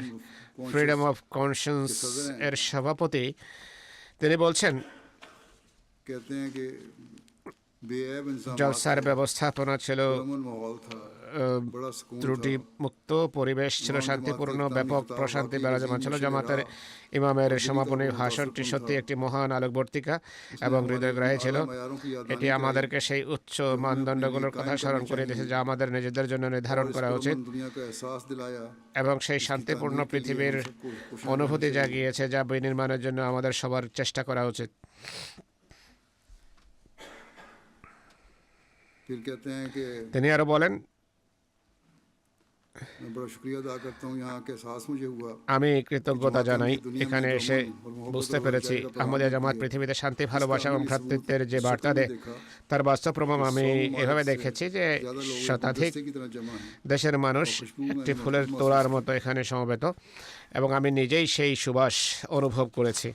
ফ্রিডম অফ কনসিয়েন্স এর সভাপতি, তিনি বলছেন
कहते हैं कि बेऐब इंसान
জলসার ব্যবস্থাপনা ছিল
माहौल था, बड़ा सुकून
ত্রুটি
था।
মুক্ত পরিবেশ ছিল, শান্তিপূর্ণ, ব্যাপক প্রশান্তি বিরাজমান ছিল। জামাতের ইমামের সমাপনী ভাষণটি সত্যি একটি মহান আলোকবর্তিকা এবং হৃদয়গ্রাহী ছিল। এটি আমাদেরকে সেই উচ্চ মানদণ্ডগুলোর কথা স্মরণ করে দিয়েছে যা আমাদের নিজেদের জন্য নির্ধারণ করা উচিত,
दुनिया का एहसास दिलाया
এবং সেই শান্তিপূর্ণ পৃথিবীর অনুভূতি জাগিয়েছে যা বিনির্মাণের জন্য আমাদের সবার চেষ্টা করা উচিত।
फिर कहते हैं कि
তিনি আরো বলেন,
मैं बड़ा शुक्रिया अदा करता हूँ यहाँ के एहसास मुझे हुआ
আমি কৃতজ্ঞতা জানাই এখানে এসে বুঝতে পেরেছি আহমদিয়া জামাত পৃথিবীতে শান্তি, ভালোবাসা এবং ভ্রাতৃত্বের যে বার্তা দেয় তার বাস্তব প্রমাণ আমি এভাবে দেখেছি যে শতাধিক
की तरह जमा है।
দেশের মানুষ একটি ফুলের তোড়ার মতো এখানে সমবেত, এবং আমি নিজেই সেই সুবাস অনুভব করেছি।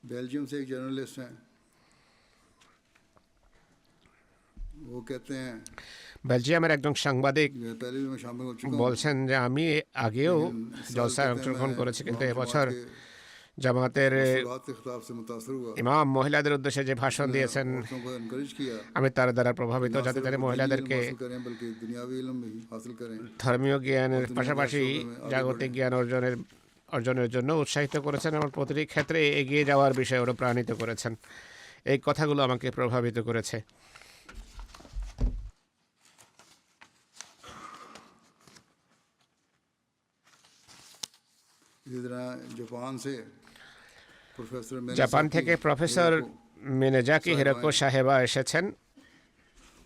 बेल्जियम से एक जर्नलिस्ट हैं, वो कहते हैं
বেলজিয়ামের একজন সাংবাদিক
कि पहले भी मैं शामिल हो चुका हूँ,
বলছেন যে আমি আগেও জলসায় অংশগ্রহণ করেছি, কিন্তু এবছর জামাতের
मसूलात के खिताब से मुतासर हुआ।
ইমাম মহিলাদের উদ্দেশ্যে যে ভাষণ দিয়েছেন
औरतों को एनकरेज किया
আমি তার দ্বারা প্রভাবিত,
ना
যাতে
सिर्फ
তারা
दीनी इल्म
মহিলাদেরকে
हासिल करें बल्कि दुनियावी इल्म भी हासिल करें
ধর্মীয় জ্ঞানের
और दुनिया के
পাশাপাশি
शोबे में आगे
জাগতিক
बढ़ें।
জ্ঞান অর্জনের জন্য উৎসাহিত করেছেন এবং প্রতিটি ক্ষেত্রে এগিয়ে যাওয়ার বিষয়ে অনুপ্রাণিত করেছেন। এই কথাগুলো আমাকে প্রভাবিত করেছে।
इसी तरह जापान से प्रोफेसर
জাপান থেকে প্রফেসর মিনেজাকি হিরোকো সাহেবা এসেছেন।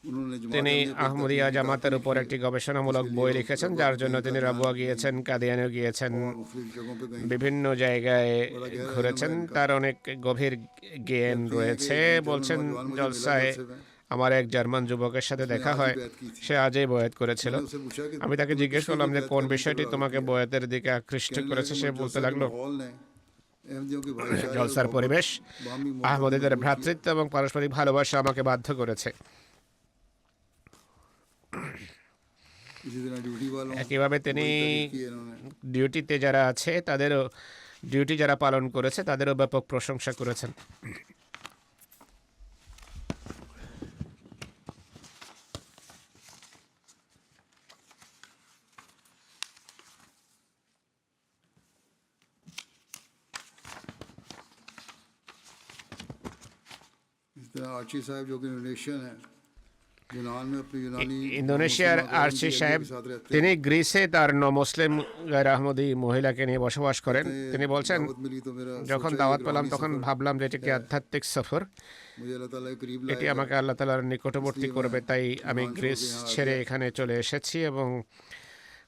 उन्होंने
তিনি
जमात
আহমদিয়া জামাতের উপর একটি গবেষণামূলক বই লিখেছেন, যার জন্য তিনি রাবুয়া গিয়েছেন, কাদিয়ানেও গিয়েছেন,
और मुख्तलिफ जगहों पे गए।
বিভিন্ন জায়গায় ঘুরেছেন। তার অনেক গভীর জ্ঞান রয়েছে। বলছেন, জলসায় আমার এক জার্মান যুবকের সাথে দেখা হয়, সে আজই বয়াত করেছিল।
मैंने उससे पूछा कि
আমি তাকে জিজ্ঞেস করলাম যে কোন বিষয়টি তোমাকে বয়াতের দিকে আকৃষ্ট করেছে। সে বলতে লাগলো,
माहौल ने अहमदियों की भाईचारे और
জলসার পরিবেশ,
बामी
আহমদীদের ভ্রাতৃত্ব এবং পারস্পরিক ভালোবাসা আমাকে বাধ্য করেছে।
इसी तरह ड्यूटी वालों
একইভাবে তিনি
किए इन्होंने।
ডিউটিতে যারা আছে তাদেরও ডিউটি যারা পালন করেছে তাদেরও ব্যাপক প্রশংসা করেছেন।
इस तरह आर्ची साहब जो कि इंडोनेशियन है, यूनान में अपनी यूनानी
ইন্দোনেশিয়ার আরচি সাহেব, তিনি গ্রিসে তার মুসলিম গায়র আহমদি মহিলাকে নিয়ে বসবাস করেন। তিনি বলছেন,
दावत मिली तो मेरा
যখন
सोचा
দাওয়াত
ये
পেলাম
रूहानी
তখন
सफर
ভাবলাম যে এটি কি আধ্যাত্মিক সফর,
मुझे अल्लाह ताला के करीब
এটি
लाएगा।
আমাকে আল্লাহ তাআলার নিকটবর্তী করবে। তাই আমি
ईमान
গ্রিস
से यहाँ आ
ছেড়ে
गया।
এখানে চলে এসেছি এবং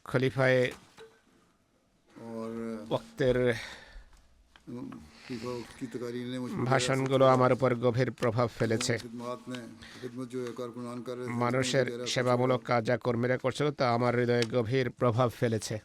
খলিফায়ে
और
ওয়াক্তের
खलीफा की तकारीर ने मुझ पर
ভাষণগুলো আমার উপর গভীর প্রভাব ফেলেছে।
खिदमत ने खिदमत जो है कारकुनान कर रहे थे,
মানুষের সেবামূলক কাজ যা কর্মীরা করছিল তা আমার হৃদয়ে গভীর প্রভাব ফেলেছে।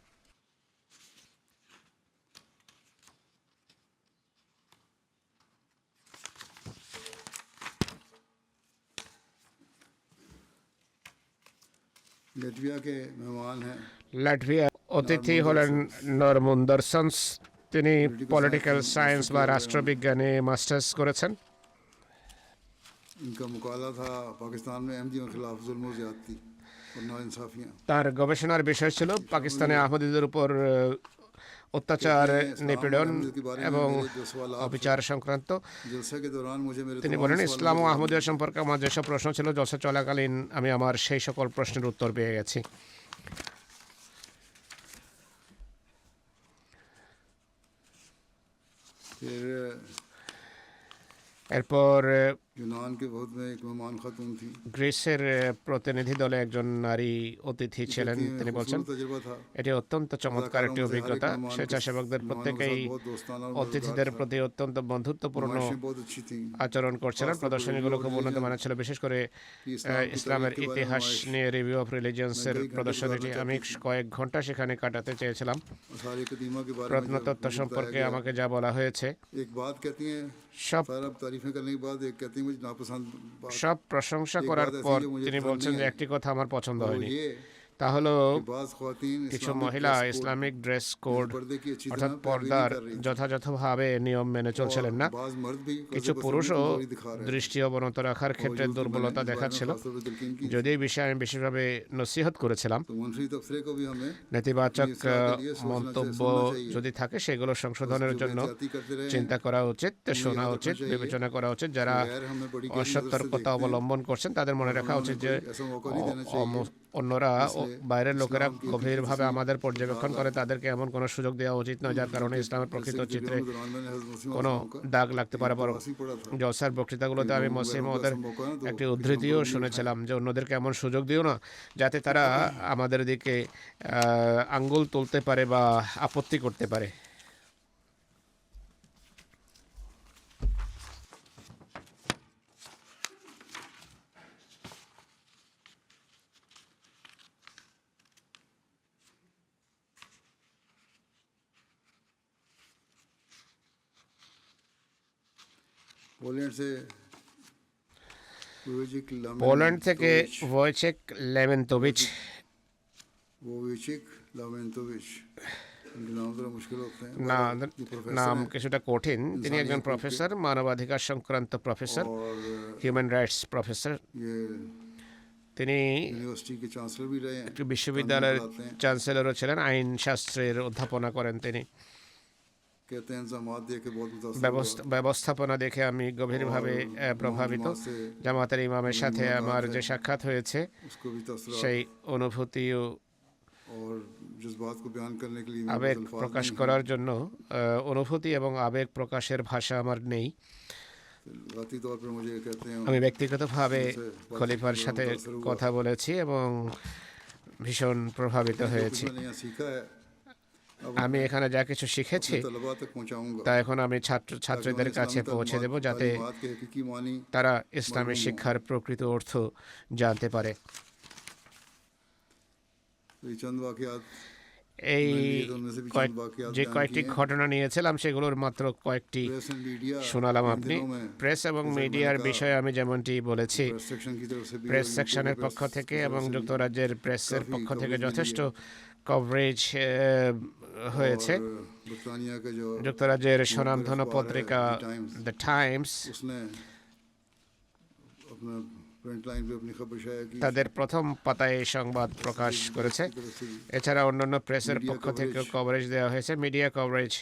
लेटविया के मेहमान हैं
লাটভিয়া অতিথি হলেন নরমুন্দারসন্স। তিনি পলিটিক্যাল সায়েন্স বা রাষ্ট্রবিজ্ঞানে মাস্টার্স করেছেন।
इनका मुकाला था पाकिस्तान में अहमदियों के खिलाफ जुल्म व ज़्यादती और नाइंसाफियाँ।
তার গবেষণার বিষয় ছিল পাকিস্তানে আহমদীদের উপর অত্যাচার, নিপীড়ন এবং অবিচার সংক্রান্ত।
जलसे के दौरान मुझे मेरे
তিনি
तमाम
বলেন,
सवालों
ইসলাম ও
के
আহমদীয় সম্পর্কে আমার যেসব প্রশ্ন ছিল জলসা চলাকালীন আমি আমার সেই সকল প্রশ্নের উত্তর পেয়ে গেছি।
फिर
এরপর
यूनान के बहुत में एक मेहमान खातून थी।
গ্রিসের প্রতিনিধি দলে একজন নারী অতিথি ছিলেন। তিনি বলছেন,
खूबसूरत तजुर्बा था।
এটি অত্যন্ত চমৎকার একটি অভিজ্ঞতা। স্বেচ্ছাসেবকদের প্রত্যেকেই
बहुत दोस्ताना और
অতিথিদের প্রতি অত্যন্ত বন্ধুত্বপূর্ণ
नुमाइशें बहुत अच्छी थी।
আচরণ করছিলেন। প্রদর্শনীগুলো খুব উন্নত মানের ছিল। বিশেষ করে ইসলামের ইতিহাস নিয়ে রিভিউ অফ রিলিজিয়ন্সের প্রদর্শনীটি আমি কয়েক ঘন্টা সেখানে কাটাতে চেয়েছিলাম।
सारी कदीमा के बारे में
প্রত্নতত্ত্ব সম্পর্কে আমাকে যা বলা হয়েছে,
एक बात कहती हैं,
সব
सारा तारीफें करने के बाद एक कहती हैं मुझे नापसंद बात
সব প্রশংসা করার পর তিনি বলছেন যে একটি কথা আমার পছন্দ
वो
হয়নি।
ये
তা হলো
कि बाज़ ख़वातीन
কিছু
इस्लामिक
মহিলা
dress code,
Islamic dress code
पर्दे की अच्छी
অর্থাৎ
तरह पैरवी
পর্দার
नहीं कर रही।
যথাযথভাবে নিয়ম মেনে চলছিলেন না।
बाज़ मर्द भी
কিছু
कसर
পুরুষও
कमज़ोरी दिखा रहे हैं।
দৃষ্টি অবনত রাখার ক্ষেত্রে
और
দুর্বলতা
इस बारे में
দেখাচ্ছিল।
खास तौर पे तलकीन की।
যদি এই বিষয়ে আমি বিশেষভাবে নসিহত করেছিলাম,
तो मुनफी तबसरे को भी हमें
নেতিবাচক
अपनी इस्लाह के लिए सोचना
মন্তব্য
चाहिए, सुनना चाहिए।
যদি থাকে সেগুলো সংশোধনের
जो
জন্য
बेहतियाती करते रहे
চিন্তা করা উচিত,
हमें
শোনা
याद
উচিত,
रखना चाहिए
বিবেচনা করা উচিত। যারা
गैर हमें बड़ी गहरी नज़र से
অসতর্কতা
देखते हैं।
অবলম্বন করছেন তাদের মনে রাখা
उन्होंने
উচিত যে
कोई ऐसा मौका नहीं देना चाहिए।
অন্যরা বাইরের লোকেরা
इस्लाम की
গভীরভাবে
हकीकत
আমাদের পর্যবেক্ষণ করে, তাদেরকে এমন কোনো সুযোগ দেওয়া উচিত নয় যার কারণে ইসলামের প্রকৃত
जैसे कि
চিত্রে
वीडियो में दौरान मैंने हज़रत मसीह
কোনো
मौद का
দাগ লাগতে পারে। বরং
वासी पढ़ा था।
জলসার বক্তৃতাগুলোতে আমি মসিহ মহম্মদের একটি উদ্ধৃতিও শুনেছিলাম যে অন্যদেরকে এমন সুযোগ দিও না যাতে তারা আমাদের দিকে আঙ্গুল তুলতে পারে বা আপত্তি করতে পারে।
पोलैंड से वोयचिक
পোল্যান্ড থেকে ভয়েচেক লেমেন্টোভিচ
वोयचिक लामेंटोविच उनके नाम ज़रा मुश्किल होते हैं
না
ये प्रोफेसर
নাম
हैं
কিছুটা কঠিন। তিনি
इंसानी
একজন
हकूक़ के
প্রফেসর, মানবাধিকার সংক্রান্ত প্রফেসর,
और
হিউম্যান রাইটস প্রফেসর।
ये
তিনি
यूनिवर्सिटी के चांसलर भी रहे हैं
একটি
कानून
বিশ্ববিদ্যালয়ের
पढ़ाते हैं
চ্যান্সেলরও ছিলেন, আইন শাস্ত্রের অধ্যাপনা করেন তিনি।
कहते हैं इंतजामात देख के बहुत मुतासर हुआ
ব্যবস্থাপনা দেখে আমি গভীরভাবে প্রভাবিত।
जमात से
জামাতের ইমামের সাথে আমার যে সাক্ষাৎ হয়েছে
उसको भी तसरा
সেই অনুভূতি ও
और जज्बात को बयान करने के लिए मेरे
আবেগ
पास अल्फाज
প্রকাশ
नहीं
করার জন্য অনুভূতি এবং আবেগ প্রকাশের ভাষা আমার নেই।
हैं। ज़ाती तौर पर मुझे कहते हैं
আমি ব্যক্তিগতভাবে খলিফার সাথে কথা বলেছি এবং ভীষণ প্রভাবিত
जो
হয়েছি।
कुछ मैंने यहाँ सीखा है अब
আমি এখানে যা কিছু শিখেছি
अपने तलबा तक पहुँचाऊँगा
তা এখন আমি ছাত্রদের কাছে পৌঁছে দেব, যাতে
तालीमात के हकीकी मानी
তারা ইসলামী শিক্ষার প্রকৃত অর্থ জানতে পারে।
तो ये चंद वाक़यात
এই
तो उनमें से भी
কয়েক
चंद वाक़यात
যে
बयान
কয়েকটি
किए हैं।
ঘটনা নিয়েছিলাম সেগুলোর মাত্র কয়েকটি
प्रेस एंड मीडिया
শোনালাম।
इन
আপনি
दिनों में
প্রেস এবং
जैसे
মিডিয়ার
मैंने कहा,
বিষয়ে আমি যেমনটি বলেছি,
प्रेस सेक्शन की तरफ से भी
প্রেস
और
সেকশনের
यूके
পক্ষ
प्रेस
থেকে
की तरफ
এবং
से भी
যুক্তরাজ্যের প্রেসের
काफ़ी
পক্ষ থেকে
coverage
যথেষ্ট
मिली
কভারেজ হয়েছে।
और बरतानिया का जो
যুক্তরাজ্যের
मुख्य
স্বনামধন্য
अखबार है,
পত্রিকা
The Times,
দ্য টাইমস
उसने अपना फ्रंट लाइन पे अपनी खबर शाया की
তাদের প্রথম পাতায় এই সংবাদ প্রকাশ করেছে।
की तरफ से भी
এছাড়া অন্যান্য প্রেসের
Media
পক্ষ
coverage,
থেকেও কভারেজ দেওয়া হয়েছে। মিডিয়া কভারেজ,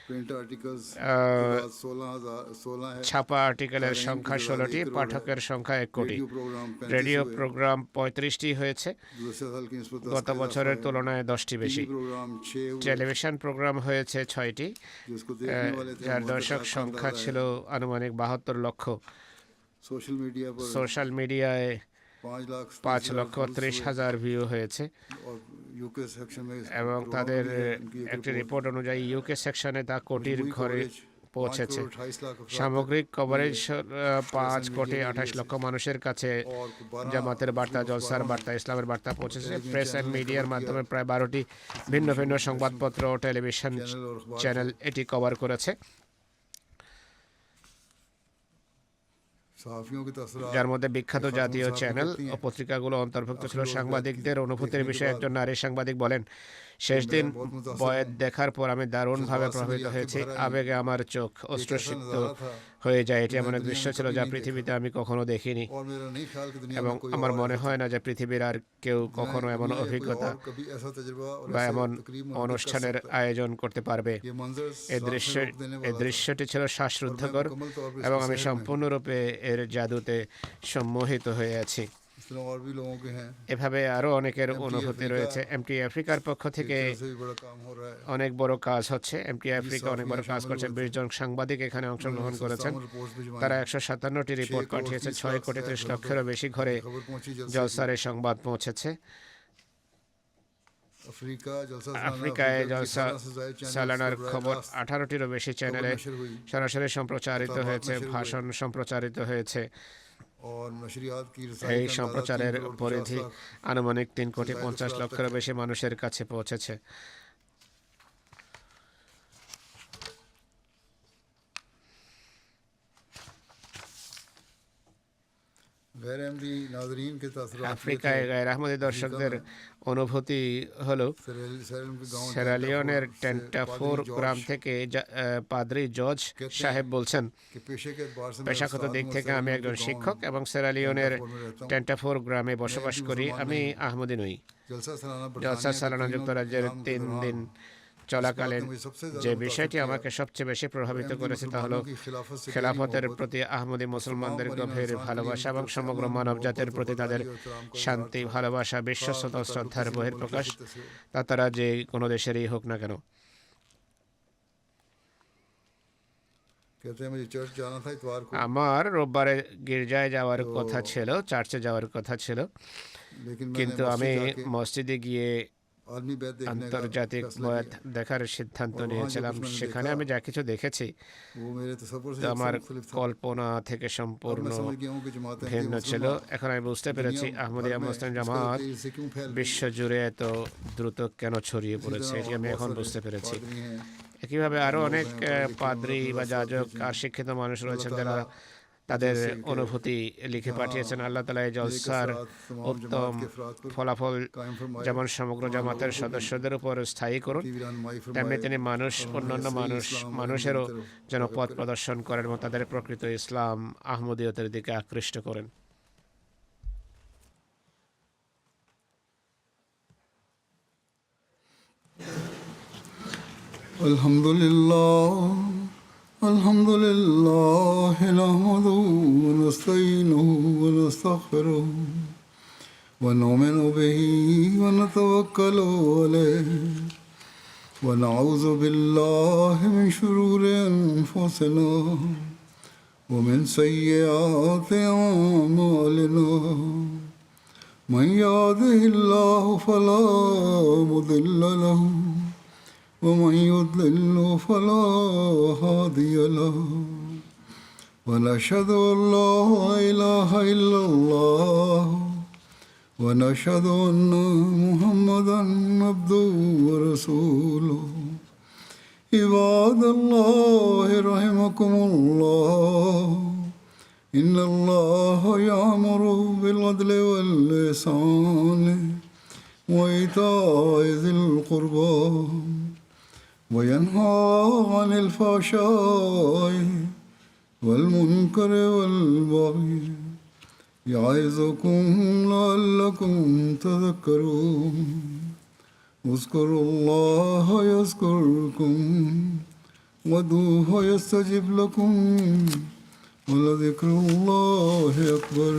प्रिंट आर्टिकल्स
আহ,
16 है
ছাপা আর্টিকেলের সংখ্যা 16টি, পাঠকের সংখ্যা 1 কোটি,
रेडियो प्रोग्राम 35
রেডিও
हुए,
প্রোগ্রাম 35টি হয়েছে,
दूसरे साल की निस्बत 10
গত
का
বছরের
इजाफा है।
তুলনায় 10টি বেশি।
टीवी प्रोग्राम 6 हुए
টেলিভিশন প্রোগ্রাম হয়েছে 6টি,
जिसको देखने वाले थे
যার
हमारे
দর্শক
साथ
সংখ্যা
अंदाजा
ছিল আনুমানিক 72 লক্ষ।
सोशल मीडिया पर
সোশ্যাল মিডিয়ায়
5,30,000
5,30,000 ভিউ হয়েছে
और यूके सेक्शन में
এবং
प्रोग्राम
তাদের
भी है, उनकी एक
একটি
रिपोर्ट।
রিপোর্ট অনুযায়ী ইউকে সেকশনে তা কোটির
मजमूई
ঘরে
कवरेज
পৌঁছেছে।
5,28,00,000 अफराद
সামগ্রিক কভারেজ
हुई
5
Press and
কোটি
media
28 লক্ষ মানুষের কাছে
और 12
জামাতের বার্তা, জলসার বার্তা, ইসলামের বার্তা পৌঁছেছে। প্রেস অ্যান্ড মিডিয়ার মাধ্যমে প্রায় 12টি ভিন্ন ভিন্ন সংবাদপত্র ও টেলিভিশন
चैनल और अखबार
চ্যানেল এটি কভার করেছে,
सहाफियों की तसरा
যার মধ্যে বিখ্যাত জাতীয় চ্যানেল ও পত্রিকাগুলো অন্তর্ভুক্ত ছিল। সাংবাদিকদের অনুভূতির বিষয়ে একজন নারী সাংবাদিক বলেন, শেষ দিন বয়াত দেখার পর আমি দারুণভাবে প্রভাবিত হয়েছি। আবেগে আমার চোখ অশ্রুসিক্ত হয়ে যায়। এটি এমন এক দৃশ্য ছিল যা পৃথিবীতে আমি কখনো দেখিনি
और मेरा नहीं ख्याल कि दुनिया
এবং
में कोई
আমার
और
মনে হয় না যে পৃথিবীর আর কেউ কখনো এমন
दुनिया में कोई
অভিজ্ঞতা
और कभी ऐसा तजुर्बा और
বা
ऐसे
এমন
तकरीब मुनक़िद कर
অনুষ্ঠানের
सकता है।
আয়োজন করতে পারবে।
ये मंजर
এই
सांसें
দৃশ্য
रोक देने
এই
वाला था।
দৃশ্যটি ছিল শ্বাসরুদ্ধকর
मुकम्मल तौर पर
এবং
इसके
আমি
सहर में
সম্পূর্ণরূপে এর জাদুতে সম্মোহিত হয়ে আছি।
इस तरह और भी लोगों के हैं
এভাবে আরও অনেকের
MT
অনুভূতি
আফ্রিকা
রয়েছে। এমটি আফ্রিকার পক্ষ
एक
থেকে
तरह से भी बड़ा काम हो रहा है।
অনেক বড় কাজ হচ্ছে। এমটি আফ্রিকা অনেক বড় কাজ
সাফিয়া
করছে।
শামিল
20 জন সাংবাদিক এখানে অংশগ্রহণ করেছেন।
रिपोर्ट्स भिजवाई।
তারা 157টি রিপোর্ট
6 करोड़
পাঠিয়েছে।
30
6
लाख
কোটি
से
30
खबर-
লক্ষেরও বেশি ঘরে
खबर पहुंची जलसे की।
জলসার এই সংবাদ পৌঁছেছে।
अफ्रीका जलसा
আফ্রিকায় জলসা সালানার খবর
खबर
18টিরও বেশি চ্যানেলে
नशर हुई
সরাসরি সম্প্রচারিত
খবর
হয়েছে,
নশর
ভাষণ সম্প্রচারিত হয়েছে।
और नशरियात की रसाई
এই
का अंदाजा
সম্প্রচারের
3 करोड़
পরিধি
50 लाख
আনুমানিক 3 কোটি 50 লক্ষেরও বেশি মানুষের কাছে পৌঁছেছে।
गैर अहमदी नाजरीन के तासुरात
আফ্রিকায় গায়ের আহমদি দর্শকদের অনুভূতি হলো সেরালিওনের টেন্টাফোর গ্রাম থেকে পাদ্রি জর্জ সাহেব বলছেন,
कि पेशे के एतबार से
পেশাগত দিক থেকে আমি একজন শিক্ষক এবং সেরালিওনের টেন্টাফোর গ্রামে বসবাস করি। আমি আহমদি নই। জলসা সালানা যুক্তরাজ্যের 3 দিন চলাকালীন যে বিষয়টি আমাকে সবচেয়ে বেশি প্রভাবিত করেছে তা হলো খেলাফতের প্রতি আহমদি মুসলমানদের গভীর ভালোবাসা এবং সমগ্র মানবজাতির প্রতি তাদের শান্তি, ভালোবাসা, বিশ্বস্ততা, শ্রদ্ধার বহিঃপ্রকাশ, তা তারা যে কোনো দেশেরই হোক না কেন।
कहते हैं मुझे चर्च जाना था इतवार को
আমার রোববারে গির্জায় যাওয়ার কথা ছিল, চার্চে যাওয়ার কথা ছিল,
लेकिन
কিন্তু
मैंने
আমি
मस्जिद जाके
মসজিদে গিয়ে
आलमी बैत देखने का
আন্তর্জাতিক
फैसला
বয়াত
किया।
দেখার সিদ্ধান্ত
और वहाँ जो
নিয়েছিলাম।
कुछ मैंने
সেখানে
देखा,
আমি যা কিছু দেখেছি
वो मेरे तसव्वुर से
তা আমার
मुख्तलिफ था।
কল্পনা থেকে
अब
সম্পূর্ণ
मैं समझ गया हूँ कि जमात अहमदी
ভিন্ন ছিল।
मुसलमान
এখন আমি বুঝতে পেরেছি
दुनिया
আহমদিয়া
भर में
মুসলিম
इसका
জামাত
तेजी से क्यों फैल गई।
বিশ্ব জুড়ে এত দ্রুত কেন ছড়িয়ে
इसी
পড়েছে,
तरह
এটি
और
আমি
बहुत
এখন
सारे
বুঝতে পেরেছি।
पादरी हैं,
একইভাবে আরও
लोग
অনেক
हैं, पढ़े लिखे
পাদ্রী
लोग,
বা
रसूल
যাজক
भेजे हैं।
আর শিক্ষিত মানুষ
अल्लाह
রয়েছেন
ताला
যারা তাদের অনুভূতি লিখে পাঠিয়েছেন। আল্লাহ তাআলা এই জলসার উত্তম ফলাফল যেমন সমগ্র জামাতের সদস্যদের উপর স্থায়ী করুন, তেমনি তিনি অন্যান্য মানুষেরও যেন পথ প্রদর্শন করেন এবং তাদের প্রকৃত ইসলাম আহমদীয়তের দিকে আকৃষ্ট করেন।
আলহামদুলিল্লাহ নাহমাদুহু ওয়া নাস্তাঈনুহু ওয়া নাস্তাগফিরুহু ওয়া নু'মিনু বিহি ওয়া নাতাওয়াক্কালু আলাইহি ওয়া নাউযু বিল্লাহি মিন শুরুরি আনফুসিনা ওয়া মিন সাইয়্যাতি আ'মালিনা মান ইয়াহদিহিল্লাহু ফালা মুদিল্লা লাহু ومن يضلل فلا هادي له ونشهد أن لا إله إلا الله ونشهد أن محمدا عبده ورسوله عباد الله رحمكم الله إن الله يأمر بالعدل والإحسان وإيتاء ذي القربى وينهى عن الفحشاء والمنكر والبغي يعظكم لعلكم تذكرون اذكروا الله يذكركم وادعوه يستجب لكم ولذكر الله أكبر